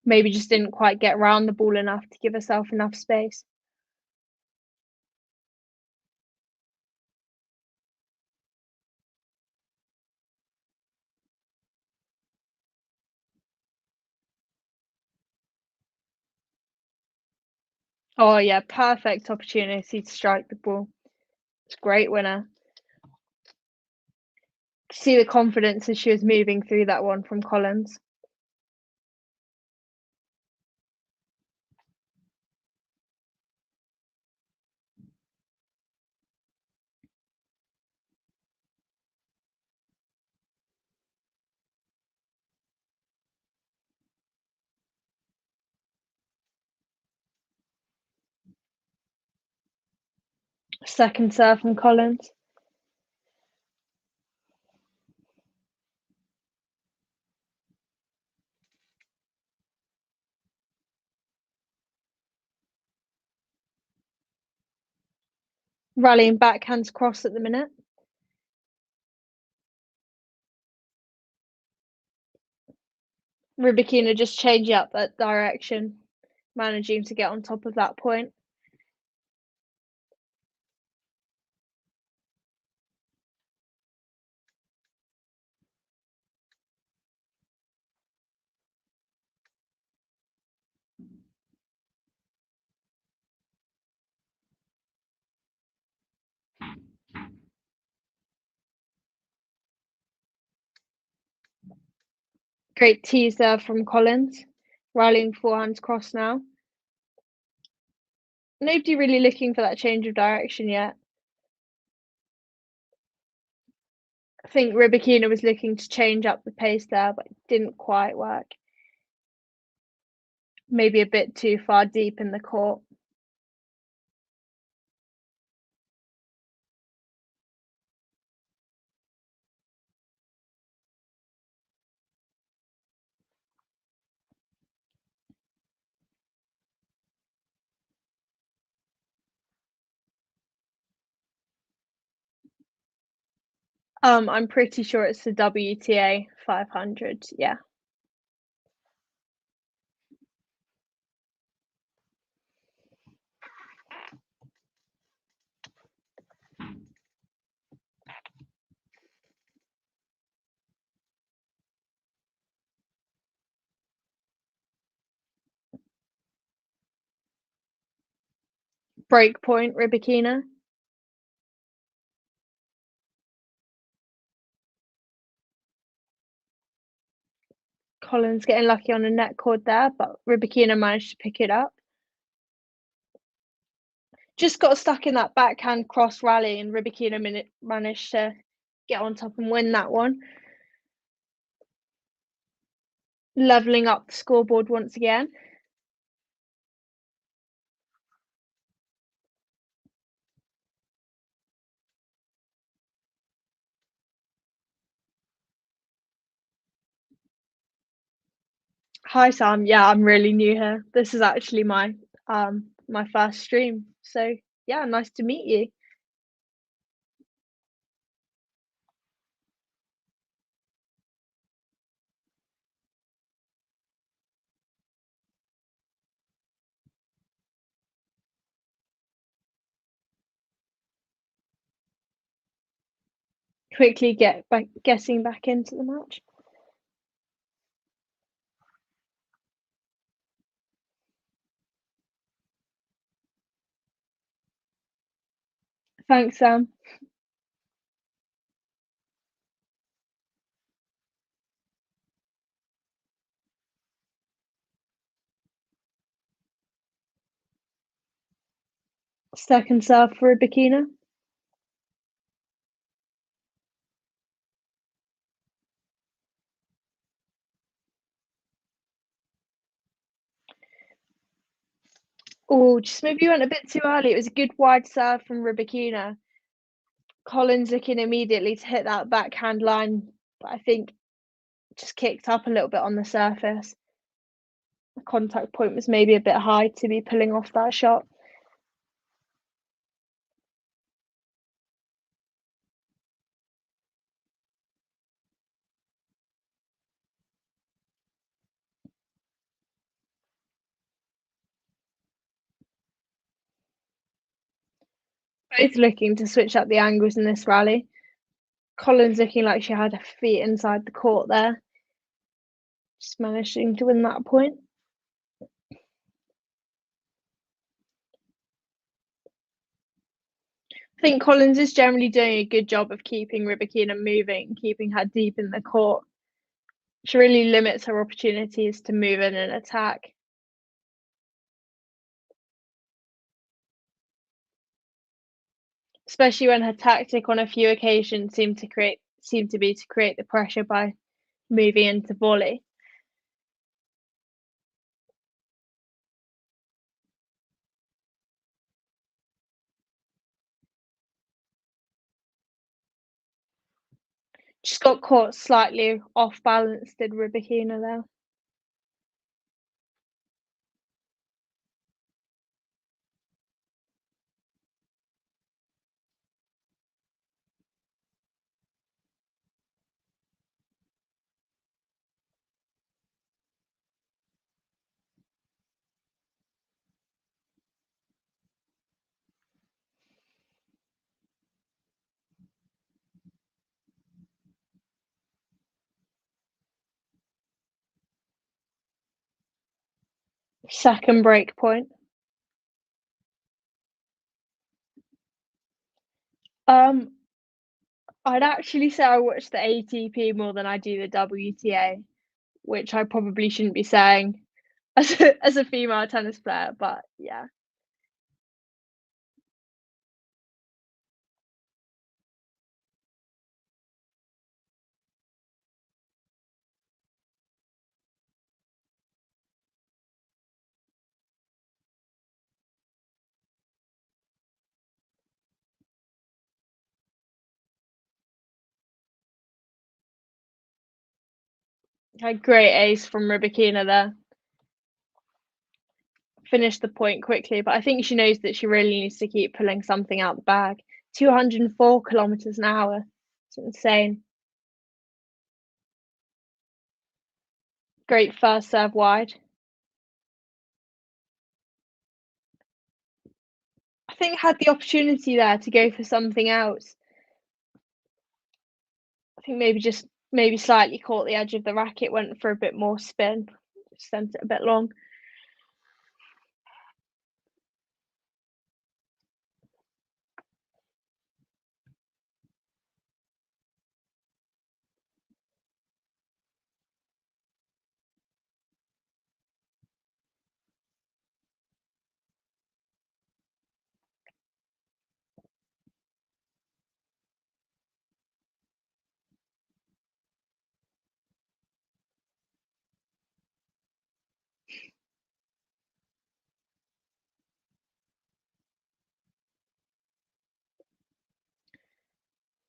Maybe just didn't quite get round the ball enough to give herself enough space. Oh yeah, perfect opportunity to strike the ball. It's a great winner. See the confidence as she was moving through that one from Collins. Second serve from Collins. Rallying backhands cross at the minute. Rybakina just changing up that direction, managing to get on top of that point. Great tee serve from Collins. Rallying forehands cross now. Nobody really looking for that change of direction yet. I think Rybakina was looking to change up the pace there, but it didn't quite work. Maybe a bit too far deep in the court. I'm pretty sure it's the WTA 500, yeah. Breakpoint, Rybakina. Collins getting lucky on a net cord there, but Rybakina managed to pick it up. Just got stuck in that backhand cross rally, and Rybakina managed to get on top and win that one. Leveling up the scoreboard once again. Hi Sam, yeah, I'm really new here. This is actually my first stream. So yeah, nice to meet you. Quickly getting back into the match. Thanks, Sam. Second serve for Rybakina. Oh, just maybe went a bit too early. It was a good wide serve from Rybakina. Collins looking immediately to hit that backhand line, but I think just kicked up a little bit on the surface. The contact point was maybe a bit high to be pulling off that shot. Both looking to switch up the angles in this rally. Collins looking like she had her feet inside the court there. Just managing to win that point. I think Collins is generally doing a good job of keeping Rybakina moving, keeping her deep in the court. She really limits her opportunities to move in and attack. Especially when her tactic on a few occasions seemed to be to create the pressure by moving into volley. Just got caught slightly off balance, did Rybakina there. Second break point. Um, I'd actually say I watch the ATP more than I do the WTA, which I probably shouldn't be saying as a female tennis player, but yeah. A great ace from Rybakina there. Finished the point quickly, but I think she knows that she really needs to keep pulling something out the bag. 204 kilometers an hour. It's It's insane. Great first serve wide. I think had the opportunity there to go for something else. I think maybe slightly caught the edge of the racket, went for a bit more spin, sent it a bit long.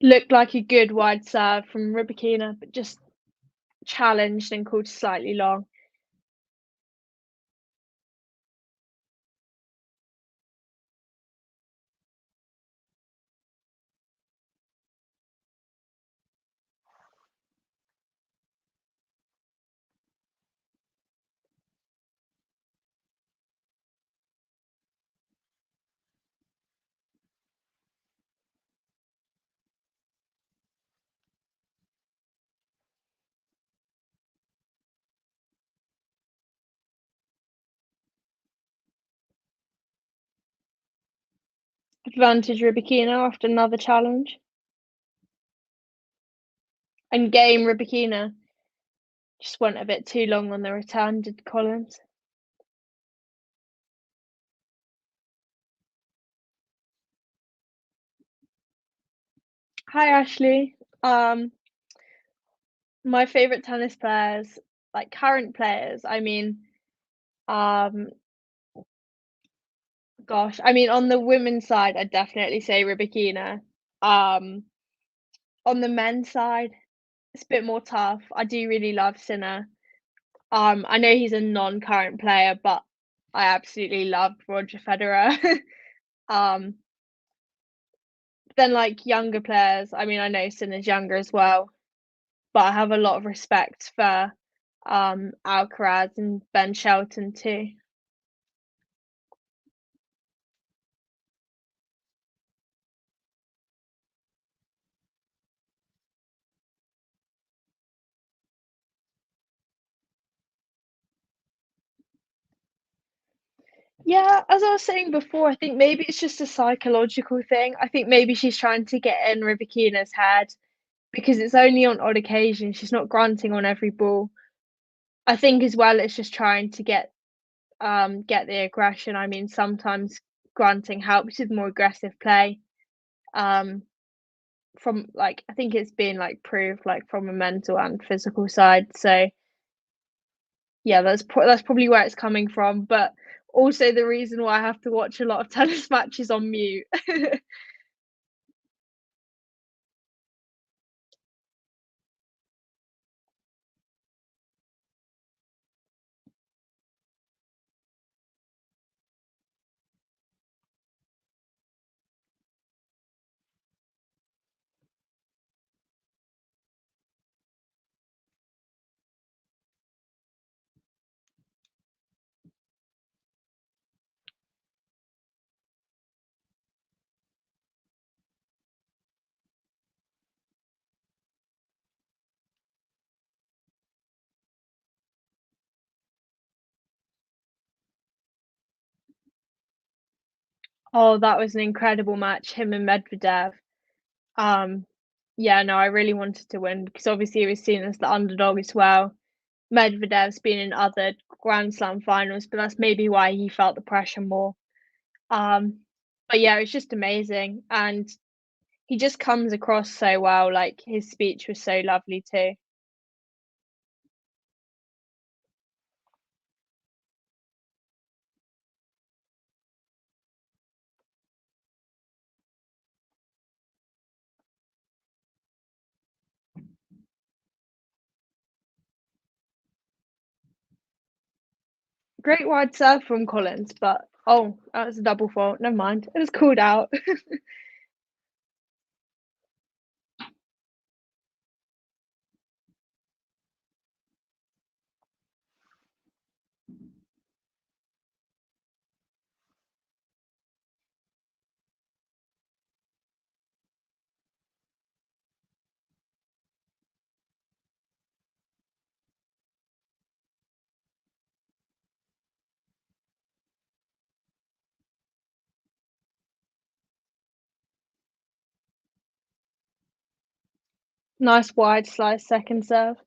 Looked like a good wide serve from Rybakina, but just challenged and called slightly long. Advantage Rybakina after another challenge. And game Rybakina just went a bit too long on the return, did Collins. Hi Ashley. My favourite tennis players, like current players, I mean, um, gosh, I mean, on the women's side, I'd definitely say Rybakina. Um, on the men's side, it's a bit more tough. I do really love Sinner. I know he's a non-current player, but I absolutely love Roger Federer. Um, then like younger players, I mean, I know Sinner's younger as well, but I have a lot of respect for Alcaraz and Ben Shelton too. Yeah, as I was saying before, I think maybe it's just a psychological thing. I think maybe she's trying to get in Rybakina's head because it's only on odd occasions. She's not granting on every ball. I think as well it's just trying to get the aggression. I mean, sometimes granting helps with more aggressive play. Um, from like I think it's been like proved like from a mental and physical side. So yeah, that's probably where it's coming from. But also the reason why I have to watch a lot of tennis matches on mute. Oh, that was an incredible match, him and Medvedev. Um, yeah, no, I really wanted to win because obviously he was seen as the underdog as well. Medvedev's been in other Grand Slam finals, but that's maybe why he felt the pressure more. Um, but yeah, it was just amazing, and he just comes across so well. Like his speech was so lovely too. Great wide serve from Collins, but oh, that was a double fault. Never mind, it was called out. Nice wide slice second serve.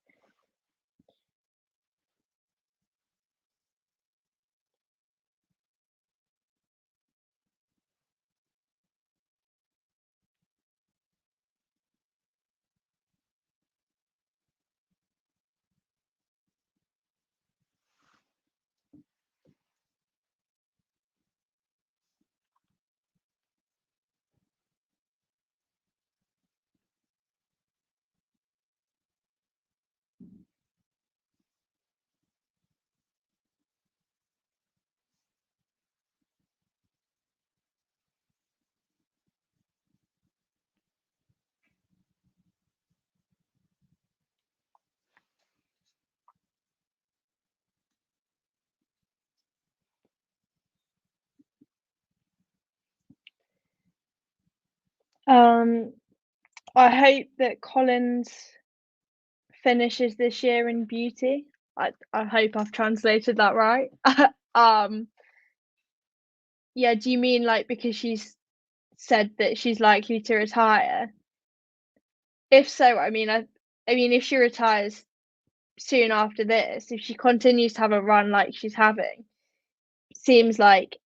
Um, I hope that Collins finishes this year in beauty. I hope I've translated that right. Um, yeah, do you mean, like, because she's said that she's likely to retire? If so, I mean, if she retires soon after this, if she continues to have a run like she's having, seems like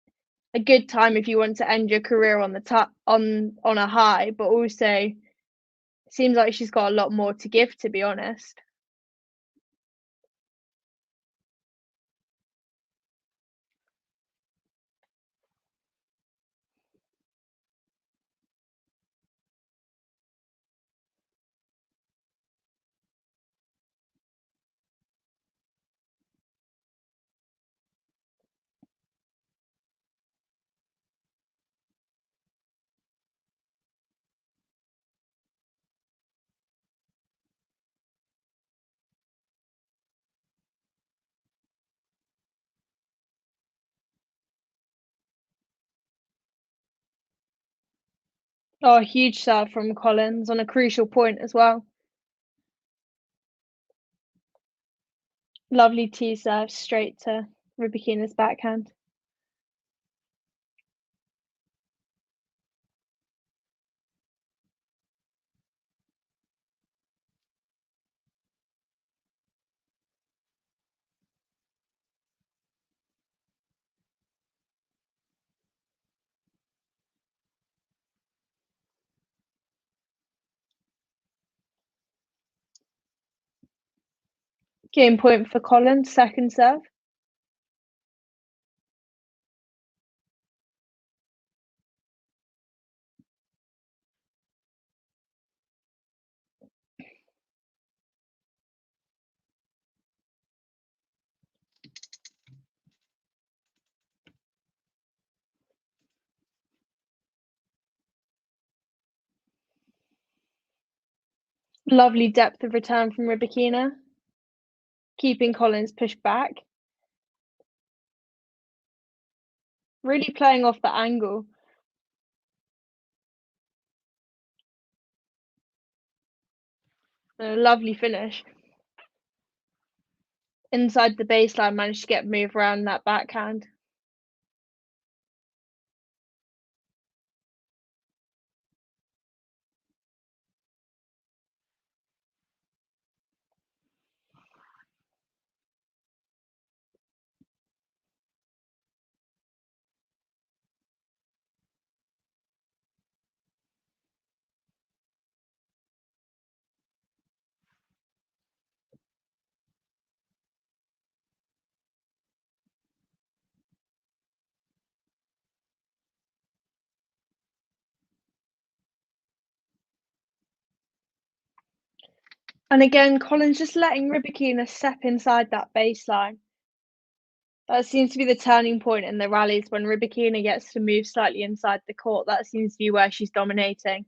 a good time if you want to end your career on the top on a high, but also seems like she's got a lot more to give, to be honest. Oh, a huge serve from Collins on a crucial point as well. Lovely tee serve straight to Rybakina's backhand. Game point for Collins, second serve. Lovely depth of return from Rybakina, keeping Collins pushed back. Really playing off the angle. A lovely finish. Inside the baseline, managed to get move around that backhand. And again, Collins just letting Rybakina step inside that baseline. That seems to be the turning point in the rallies when Rybakina gets to move slightly inside the court. That seems to be where she's dominating.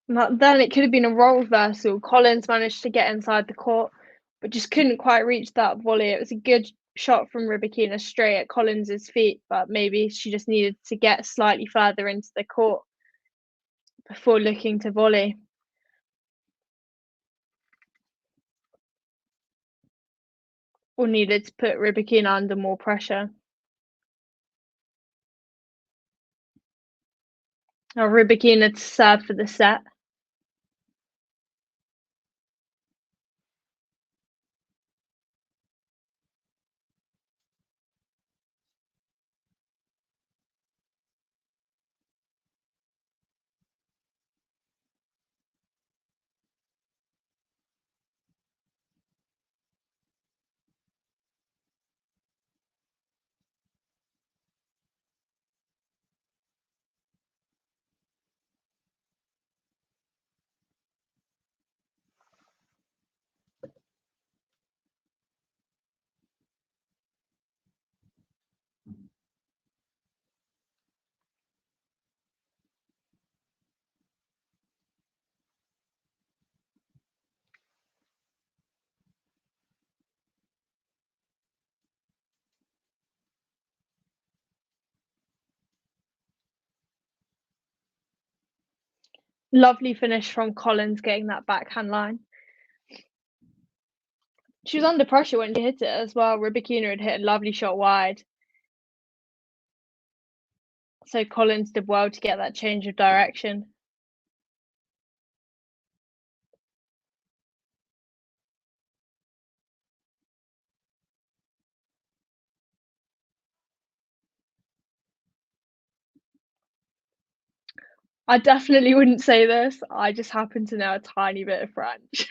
Then it could have been a role reversal. Collins managed to get inside the court, but just couldn't quite reach that volley. It was a good shot from Rybakina straight at Collins's feet, but maybe she just needed to get slightly further into the court. before looking to volley, or needed to put Rybakina under more pressure. Now Rybakina to serve for the set. Lovely finish from Collins getting that backhand line. She was under pressure when she hit it as well. Rybakina had hit a lovely shot wide. So Collins did well to get that change of direction. I definitely wouldn't say this. I just happen to know a tiny bit of French.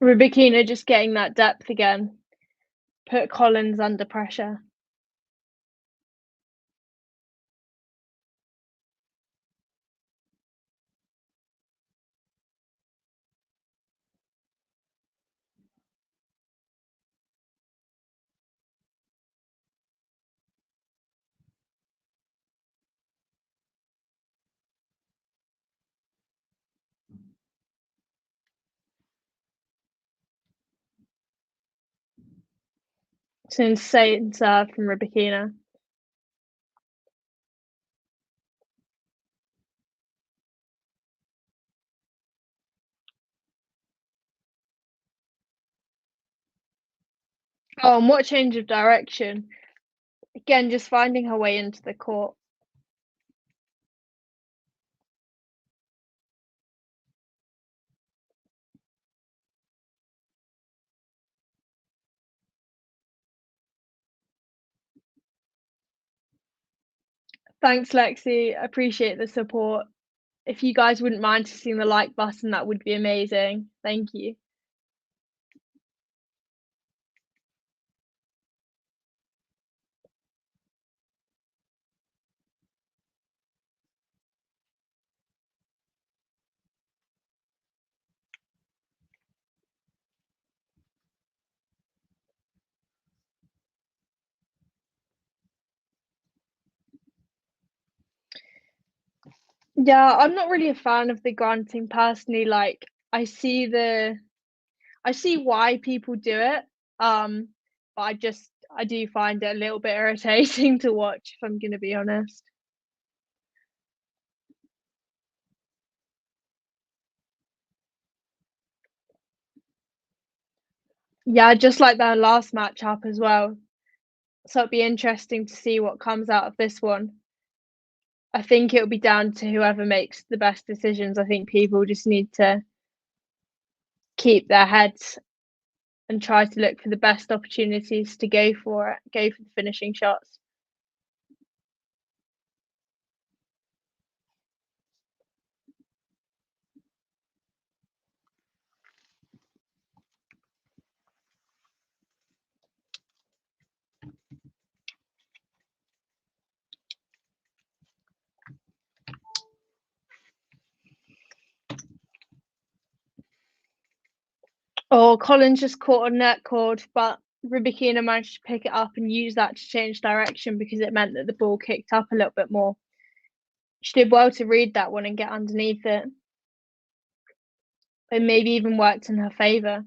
Rybakina just getting that depth again. Put Collins under pressure. It's an insane serve from Rybakina. Oh, and what change of direction. Again, just finding her way into the court. Thanks, Lexi. Appreciate the support. If you guys wouldn't mind hitting the like button, that would be amazing. Thank you. Yeah, I'm not really a fan of the granting personally. Like, I see the I see why people do it. But I do find it a little bit irritating to watch, if I'm gonna be honest. Yeah, just like their last matchup as well. So it'd be interesting to see what comes out of this one. I think it'll be down to whoever makes the best decisions. I think people just need to keep their heads and try to look for the best opportunities to go for it, go for the finishing shots. Or Collins just caught a net cord, but Rybakina managed to pick it up and use that to change direction because it meant that the ball kicked up a little bit more. She did well to read that one and get underneath it. It maybe even worked in her favour.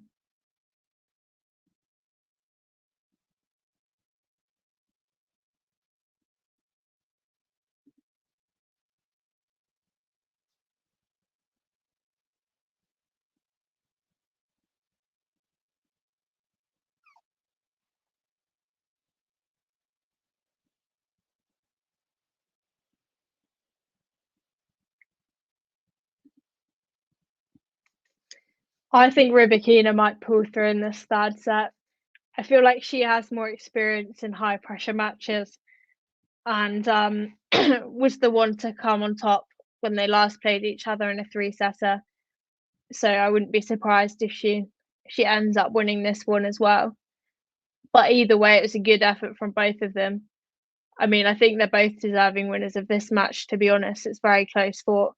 I think Rybakina might pull through in this third set. I feel like she has more experience in high pressure matches and was the one to come on top when they last played each other in a three-setter. So I wouldn't be surprised if she ends up winning this one as well. But either way, it was a good effort from both of them. I mean, I think they're both deserving winners of this match, to be honest. It's very close fought.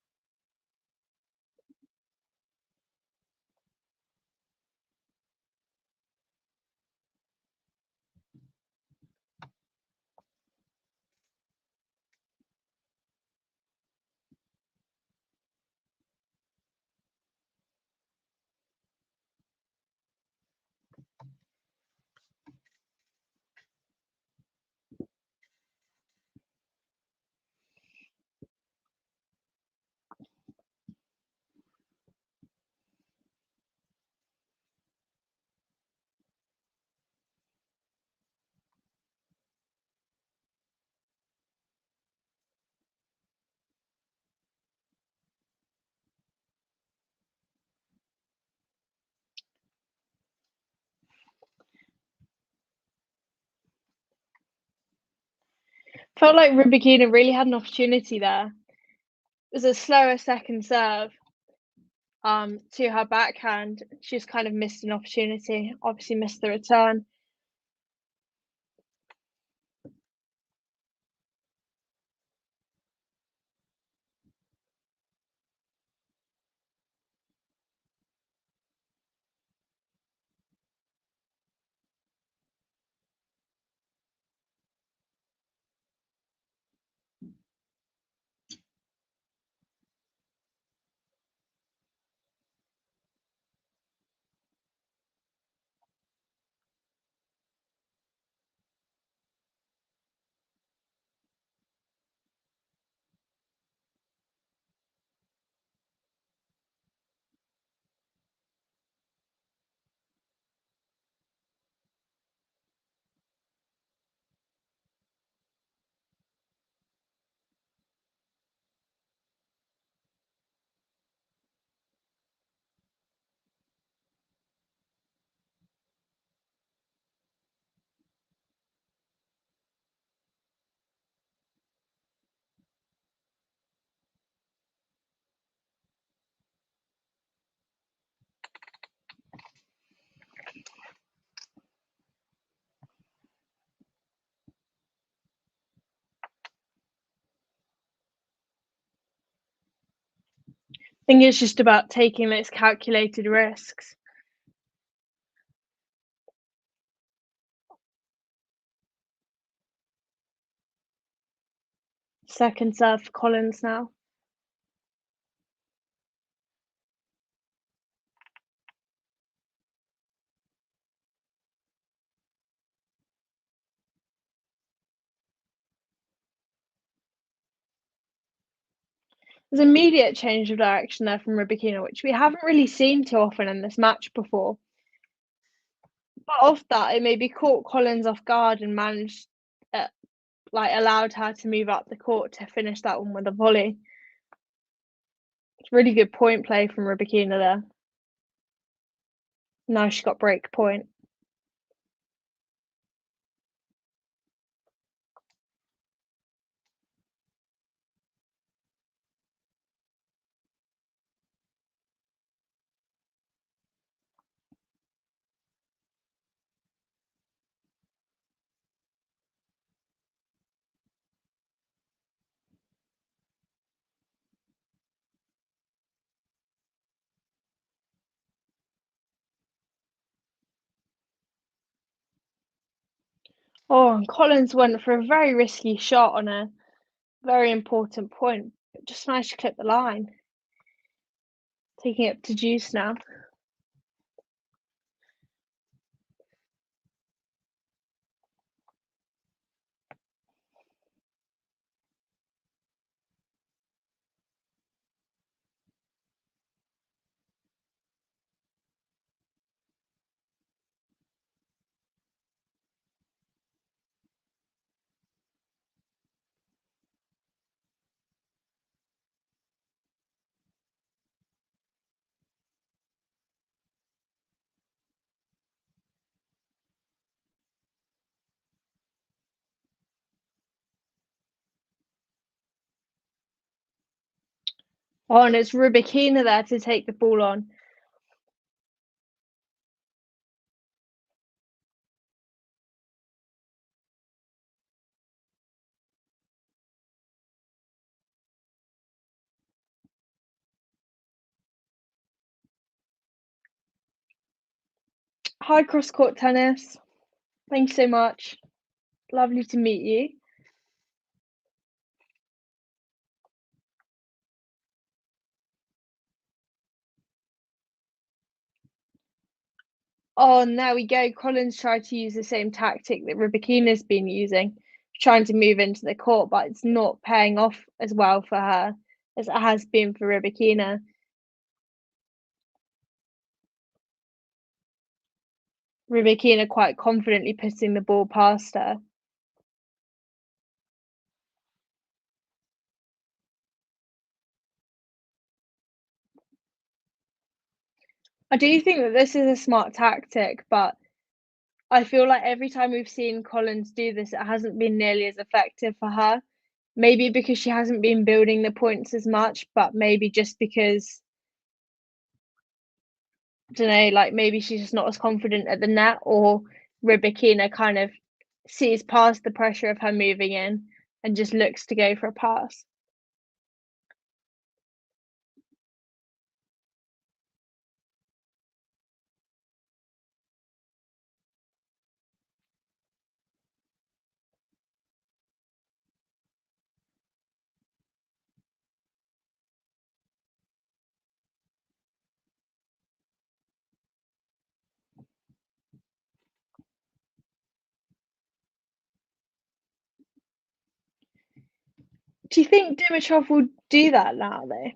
Felt like Rybakina really had an opportunity there. It was a slower second serve to her backhand. She just kind of missed an opportunity, obviously missed the return. I think it's just about taking those calculated risks. Second serve for Collins now. There's an immediate change of direction there from Rybakina, which we haven't really seen too often in this match before. But off that, it maybe caught Collins off guard and managed like allowed her to move up the court to finish that one with a volley. It's really good point play from Rybakina there. Now she got break point. Oh, and Collins went for a very risky shot on a very important point, but just managed to clip the line. Taking it to juice now. Oh, and it's Rybakina there to take the ball on. Hi, cross court tennis. Thank you so much. Lovely to meet you. Oh, and there we go. Collins tried to use the same tactic that Rybakina's been using, trying to move into the court, but it's not paying off as well for her as it has been for Rybakina. Rybakina quite confidently putting the ball past her. I do think that this is a smart tactic, but I feel like every time we've seen Collins do this, it hasn't been nearly as effective for her. Maybe because she hasn't been building the points as much, but maybe just because, I don't know, like maybe she's just not as confident at the net, or Rybakina kind of sees past the pressure of her moving in and just looks to go for a pass. Do you think Dimitrov will do that now though?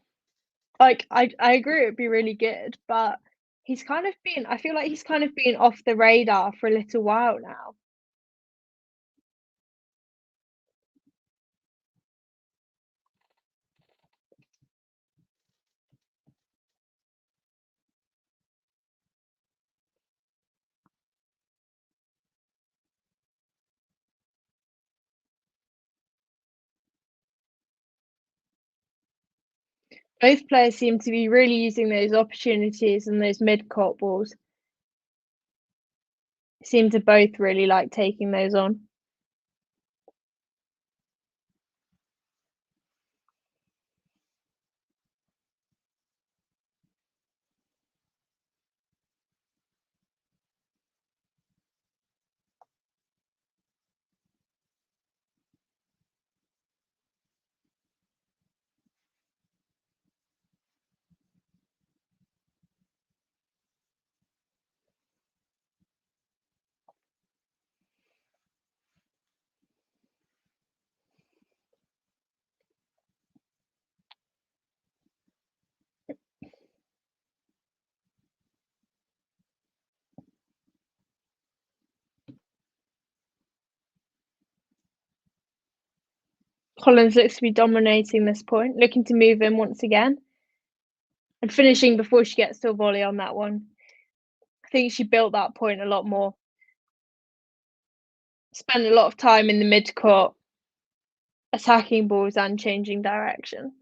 Like I agree it would be really good, but he's kind of been I feel like he's kind of been off the radar for a little while now. Both players seem to be really using those opportunities and those mid-court balls. Seem to both really like taking those on. Collins looks to be dominating this point, looking to move in once again and finishing before she gets to a volley on that one. I think she built that point a lot more. Spent a lot of time in the mid-court attacking balls and changing direction.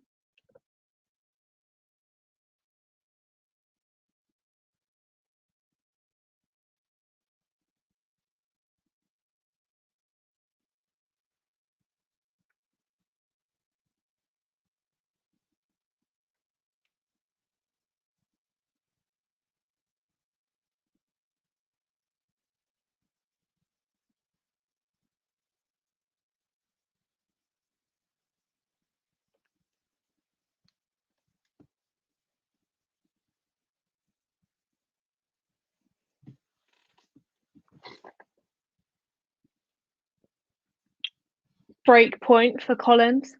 Break point for Collins.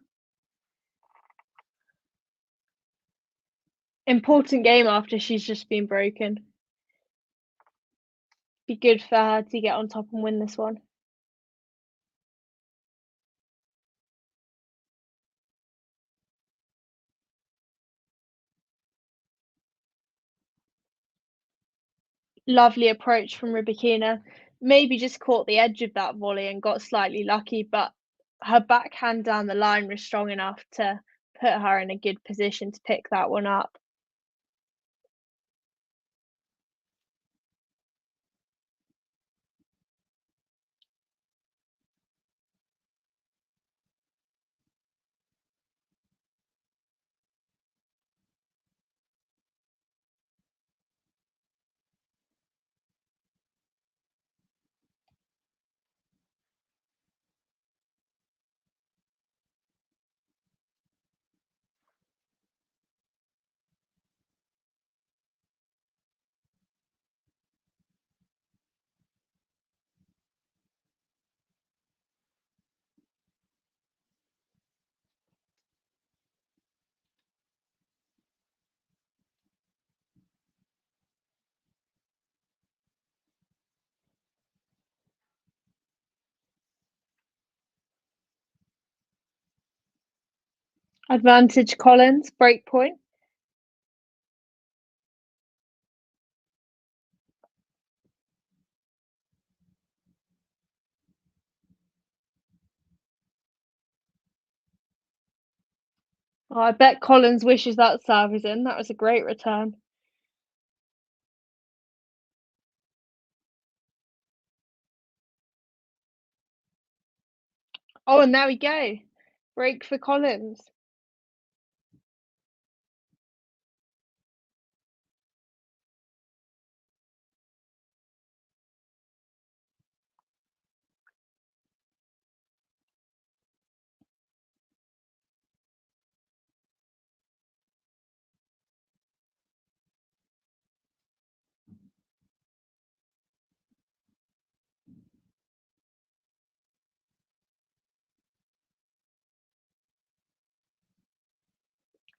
Important game after she's just been broken. Be good for her to get on top and win this one. Lovely approach from Rybakina. Maybe just caught the edge of that volley and got slightly lucky, but her backhand down the line was strong enough to put her in a good position to pick that one up. Advantage Collins, break point. Oh, I bet Collins wishes that serve was in. That was a great return. Oh, and there we go. Break for Collins.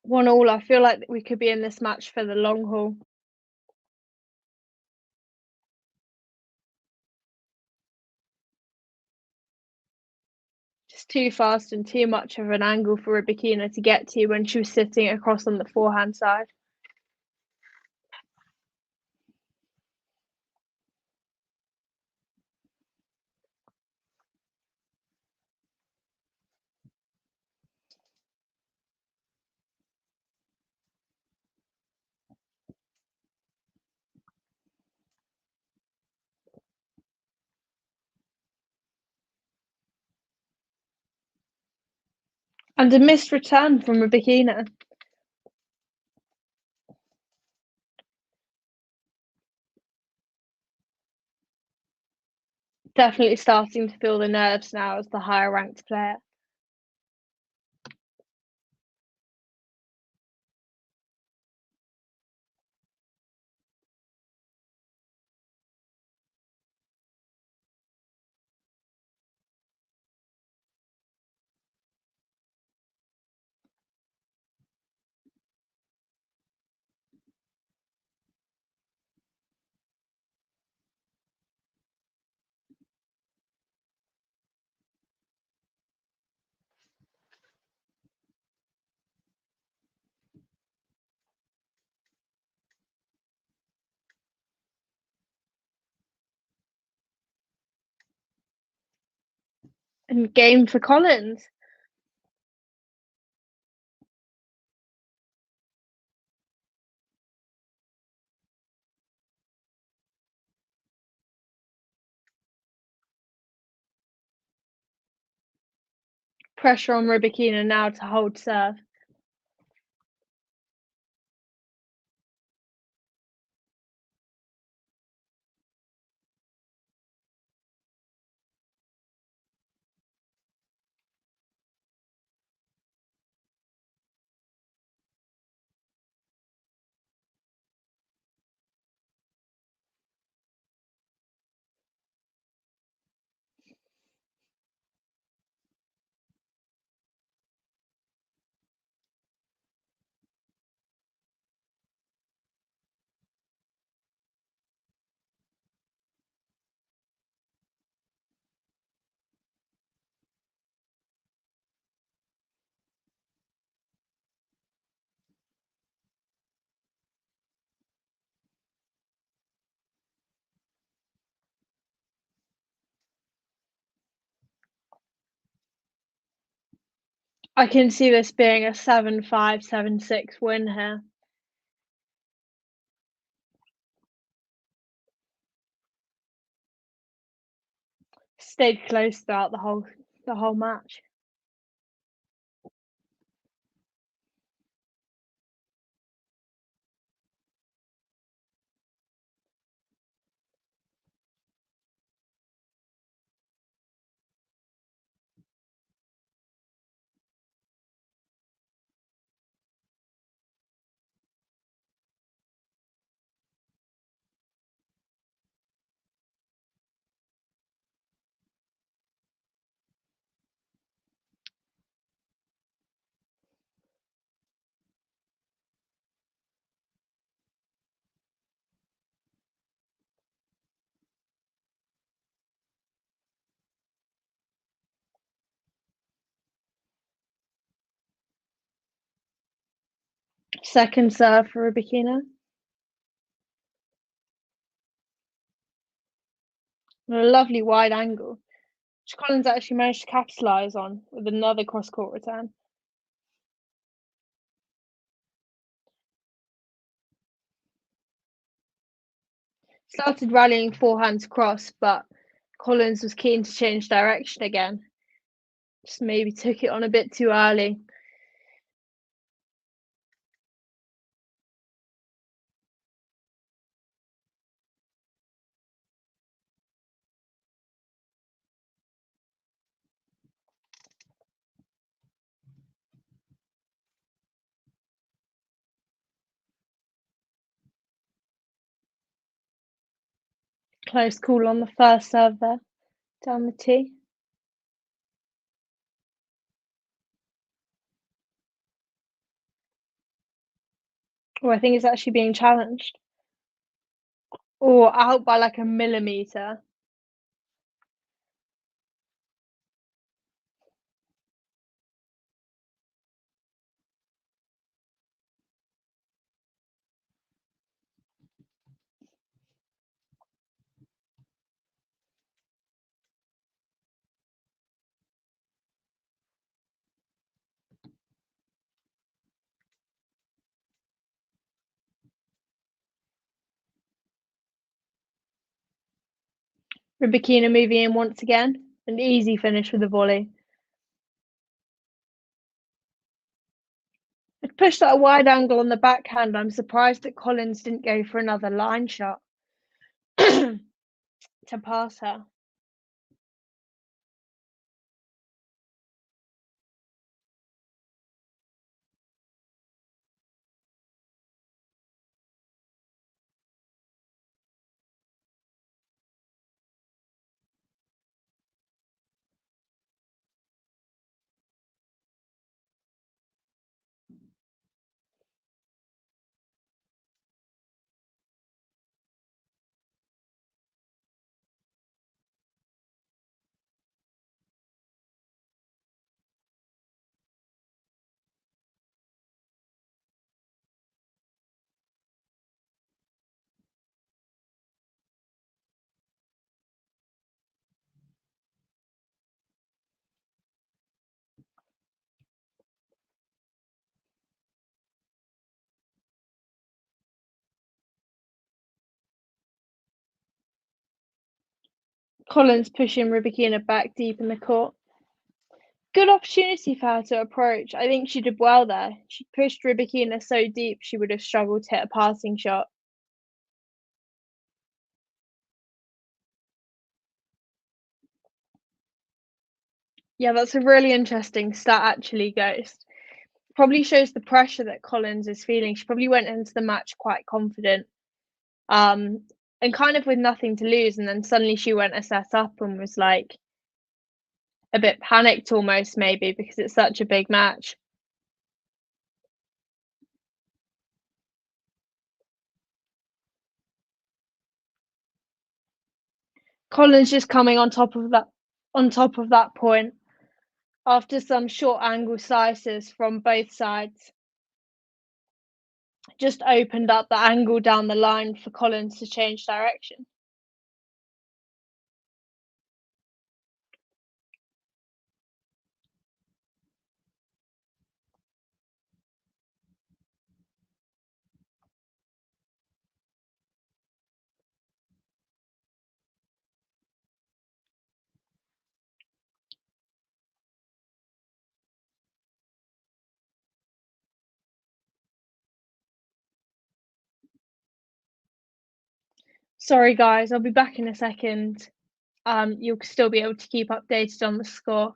One all. I feel like we could be in this match for the long haul. Just too fast and too much of an angle for Rybakina to get to when she was sitting across on the forehand side. And a missed return from Rybakina. Definitely starting to feel the nerves now as the higher ranked player. And game for Collins. Pressure on Rybakina now to hold serve. I can see this being a 7-5, 7-6 win here. Stayed close throughout the whole match. Second serve for Rybakina. A lovely wide angle, which Collins actually managed to capitalise on with another cross-court return. Started rallying forehands cross, but Collins was keen to change direction again. Just maybe took it on a bit too early. Close call on the first serve there, down the tee. Oh, I think it's actually being challenged. Or out by like a millimetre. Rybakina moving in once again. An easy finish with a volley. It pushed at a wide angle on the backhand. I'm surprised that Collins didn't go for another line shot to pass her. Collins pushing Rybakina back deep in the court. Good opportunity for her to approach. I think she did well there. She pushed Rybakina so deep she would have struggled to hit a passing shot. Yeah, that's a really interesting stat actually, Ghost. Probably shows the pressure that Collins is feeling. She probably went into the match quite confident, um, and kind of with nothing to lose, and then suddenly she went a set up and was like a bit panicked almost maybe because it's such a big match. Collins just coming on top of that point after some short angle slices from both sides. Just opened up the angle down the line for Collins to change direction. Sorry guys, I'll be back in a second. You'll still be able to keep updated on the score.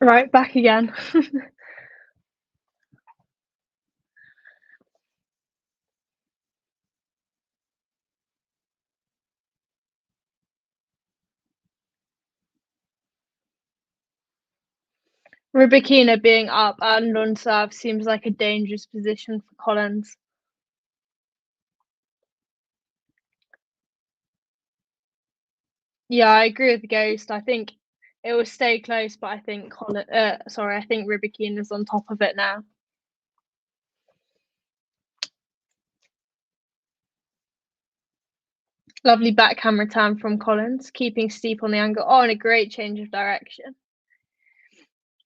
Right, back again. Rybakina being up and on serve seems like a dangerous position for Collins. Yeah, I agree with Ghost. I think it will stay close, but I think I think Rybakina's on top of it now. Lovely backhand return from Collins, keeping steep on the angle. Oh, and a great change of direction.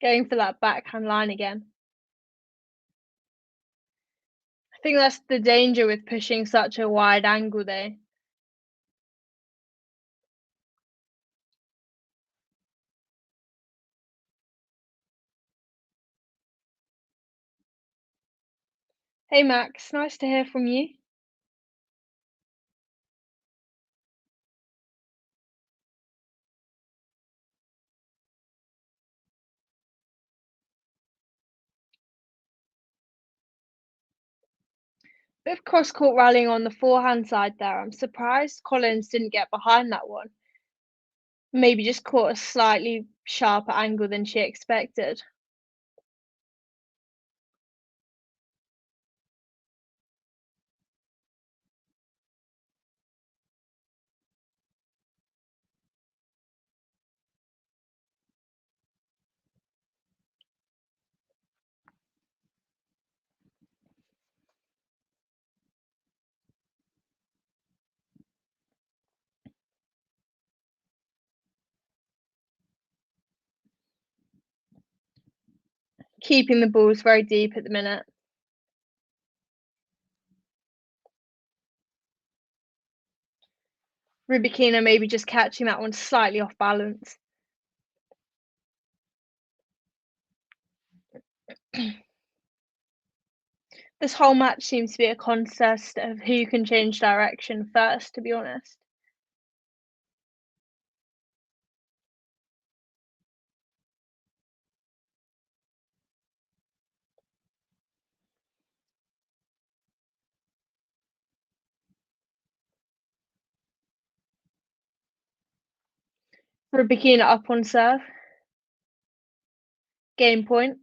Going for that backhand line again. I think that's the danger with pushing such a wide angle though. Hey Max, nice to hear from you. Bit of cross-court rallying on the forehand side there. I'm surprised Collins didn't get behind that one. Maybe just caught a slightly sharper angle than she expected. Keeping the balls very deep at the minute. Rybakina maybe just catching that one slightly off balance. This whole match seems to be a contest of who can change direction first, to be honest. Rybakina up on serve. Game point.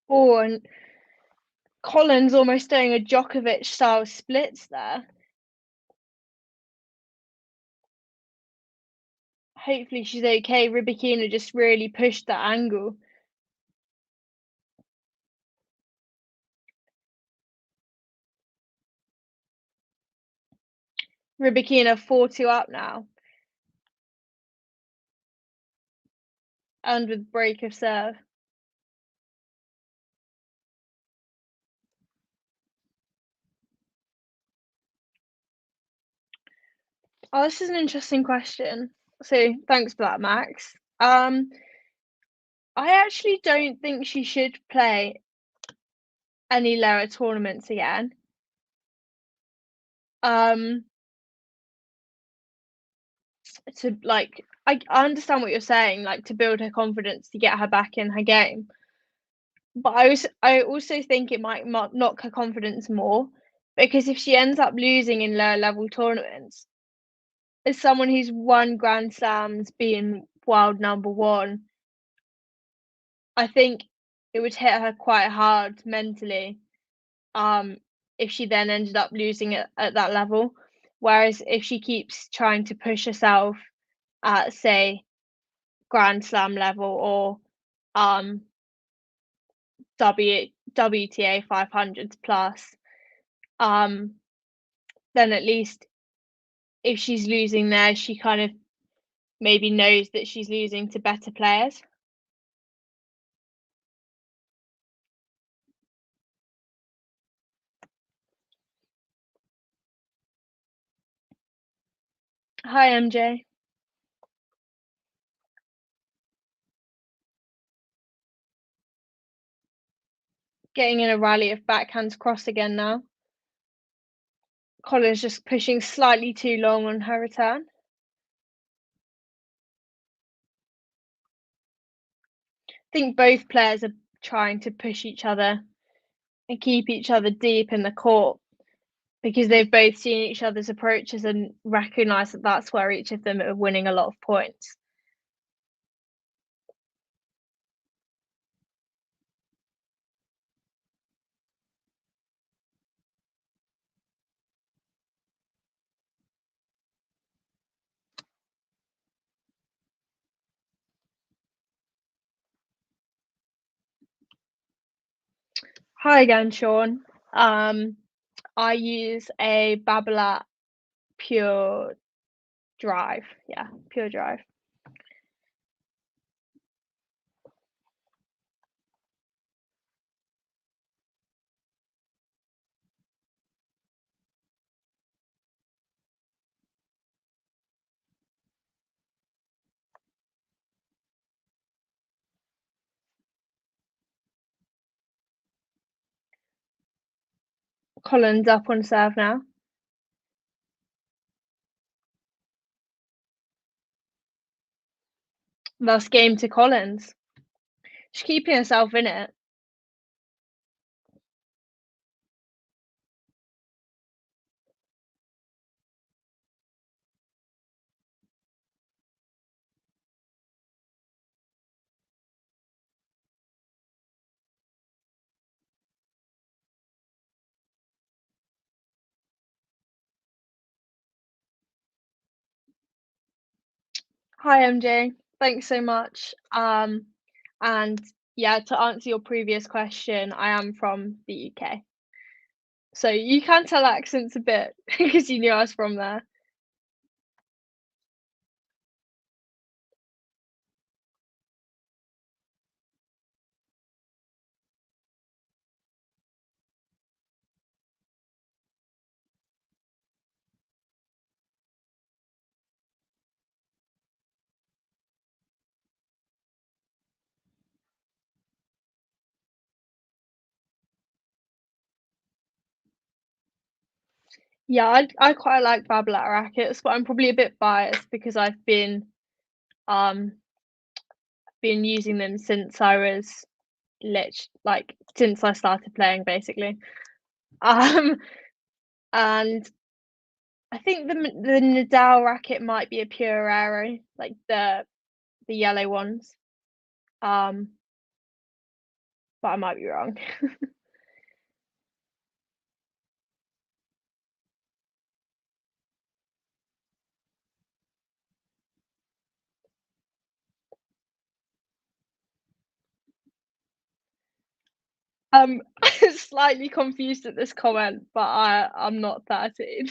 Oh, and Collins almost doing a Djokovic style splits there. Hopefully she's okay. Rybakina just really pushed that angle. Rybakina 4-2 up now. And with break of serve. Oh, this is an interesting question. So thanks for that, Max. I actually don't think she should play any lower tournaments again. Um, to like, I understand what you're saying, like to build her confidence to get her back in her game. But I also think it might knock her confidence more because if she ends up losing in lower level tournaments, as someone who's won Grand Slams, being world number one, I think it would hit her quite hard mentally, um, if she then ended up losing it at that level. Whereas if she keeps trying to push herself at, say, Grand Slam level or WTA 500s plus, um, then at least if she's losing there, she kind of maybe knows that she's losing to better players. Hi, MJ. Getting in a rally of backhands cross again now. Collins just pushing slightly too long on her return. I think both players are trying to push each other and keep each other deep in the court because they've both seen each other's approaches and recognise that that's where each of them are winning a lot of points. Hi again, Sean. I use a Babolat Pure Drive. Yeah, Pure Drive. Collins up on serve now. That's game to Collins. She's keeping herself in it. Hi MJ, thanks so much. And yeah, to answer your previous question, I am from the UK. So you can tell accents a bit because you knew I was from there. Yeah, I quite like Babolat rackets, but I'm probably a bit biased because I've um been using them since I was since I started playing basically. Um and I think the Nadal racket might be a pure aero, like the yellow ones. Um, but I might be wrong. Um, slightly confused at this comment, but I'm not 13.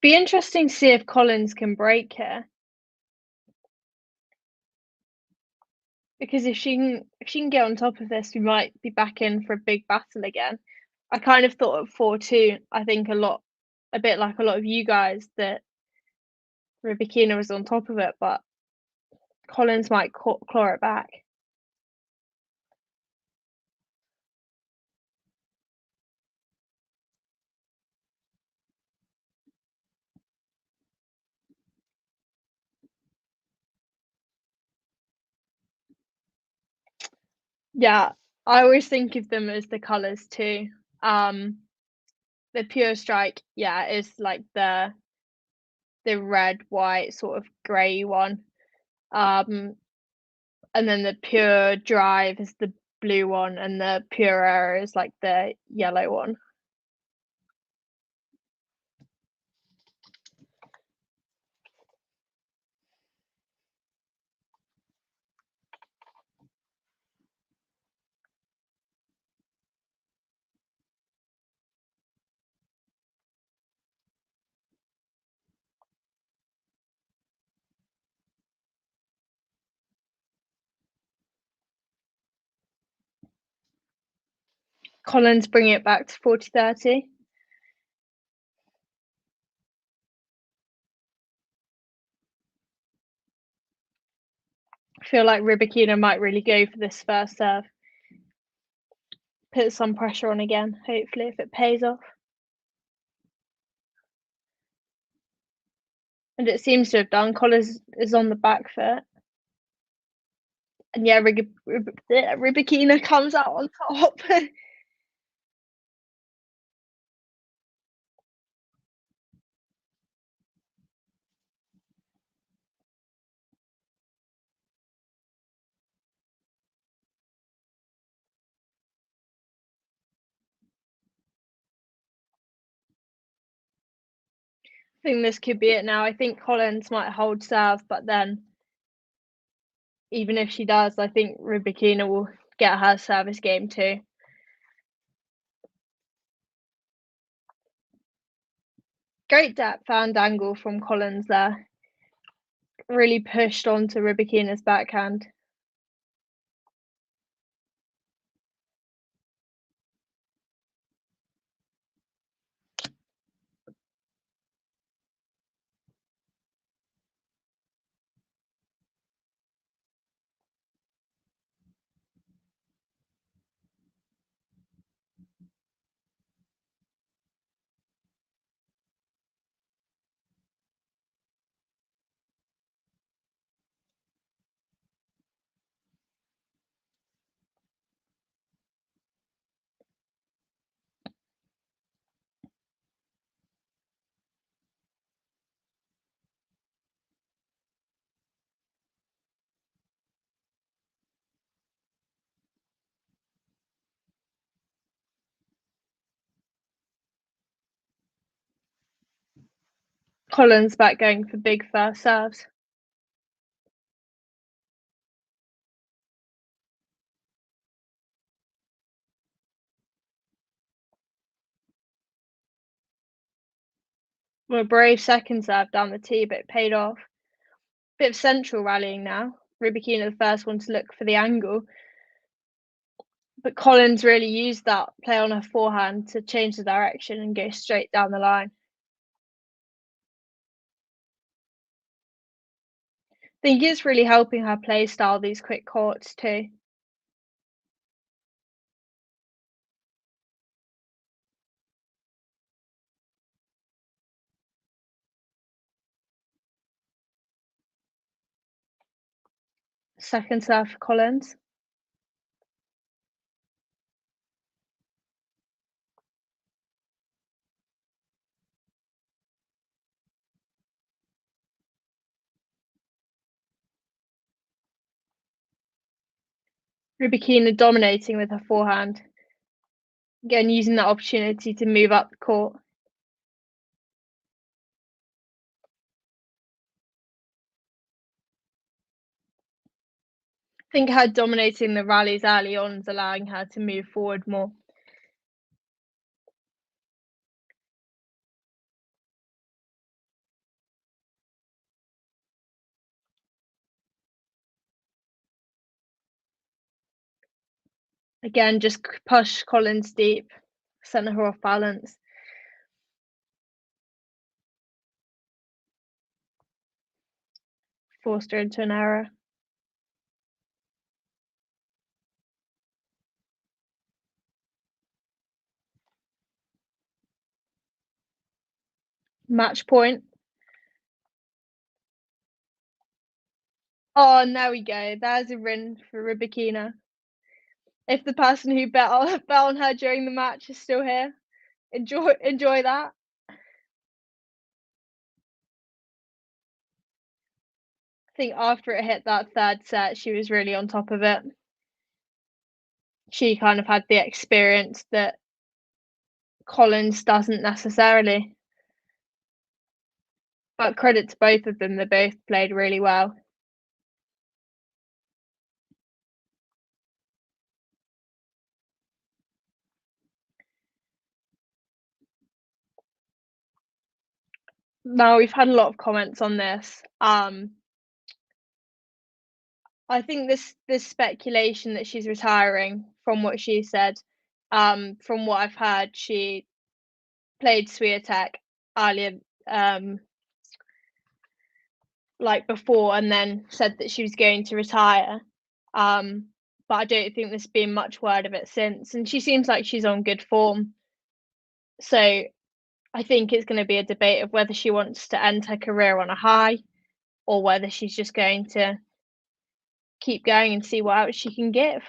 Be interesting to see if Collins can break here, because if she can get on top of this, we might be back in for a big battle again. I kind of thought at 4-2, I think a bit like a lot of you guys, that Rybakina was on top of it, but Collins might claw it back. Yeah, I always think of them as the colours too. Um, the pure strike, yeah, is like the red, white, sort of grey one. Um, and then the pure drive is the blue one, and the pure air is like the yellow one. Collins bringing it back to 40-30. I feel like Rybakina might really go for this first serve. Put some pressure on again, hopefully, if it pays off. And it seems to have done. Collins is on the back foot. And yeah, Rybakina comes out on top. I think this could be it now. I think Collins might hold serve, but then even if she does, I think Rybakina will get her service game too. Great depth and angle from Collins there. Really pushed onto Rybakina's backhand. Collins back going for big first serves. Well, a brave second serve down the tee, but it paid off. Bit of central rallying now. Rybakina the first one to look for the angle, but Collins really used that play on her forehand to change the direction and go straight down the line. I think it's really helping her play style these quick courts too. Second serve for Collins. Rybakina dominating with her forehand. Again, using that opportunity to move up the court. I think her dominating the rallies early on is allowing her to move forward more. Again, just push Collins deep, sent her off balance. Forced her into an error. Match point. Oh, and there we go. There's a win for Rybakina. if the person who bet on her during the match is still here, enjoy that. I think after it hit that third set, she was really on top of it. She kind of had the experience that Collins doesn't necessarily. But credit to both of them, they both played really well. Now we've had a lot of comments on this. I think this speculation that she's retiring, from what she said, from what I've heard, she played Swiatek earlier, like before, and then said that she was going to retire. But I don't think there's been much word of it since, and she seems like she's on good form. So I think it's going to be a debate of whether she wants to end her career on a high or whether she's just going to keep going and see what else she can give.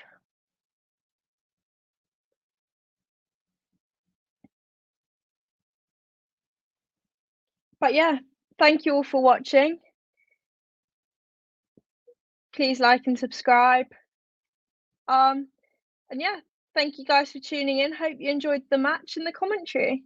But yeah, thank you all for watching. Please like and subscribe. And yeah, thank you guys for tuning in. Hope you enjoyed the match and the commentary.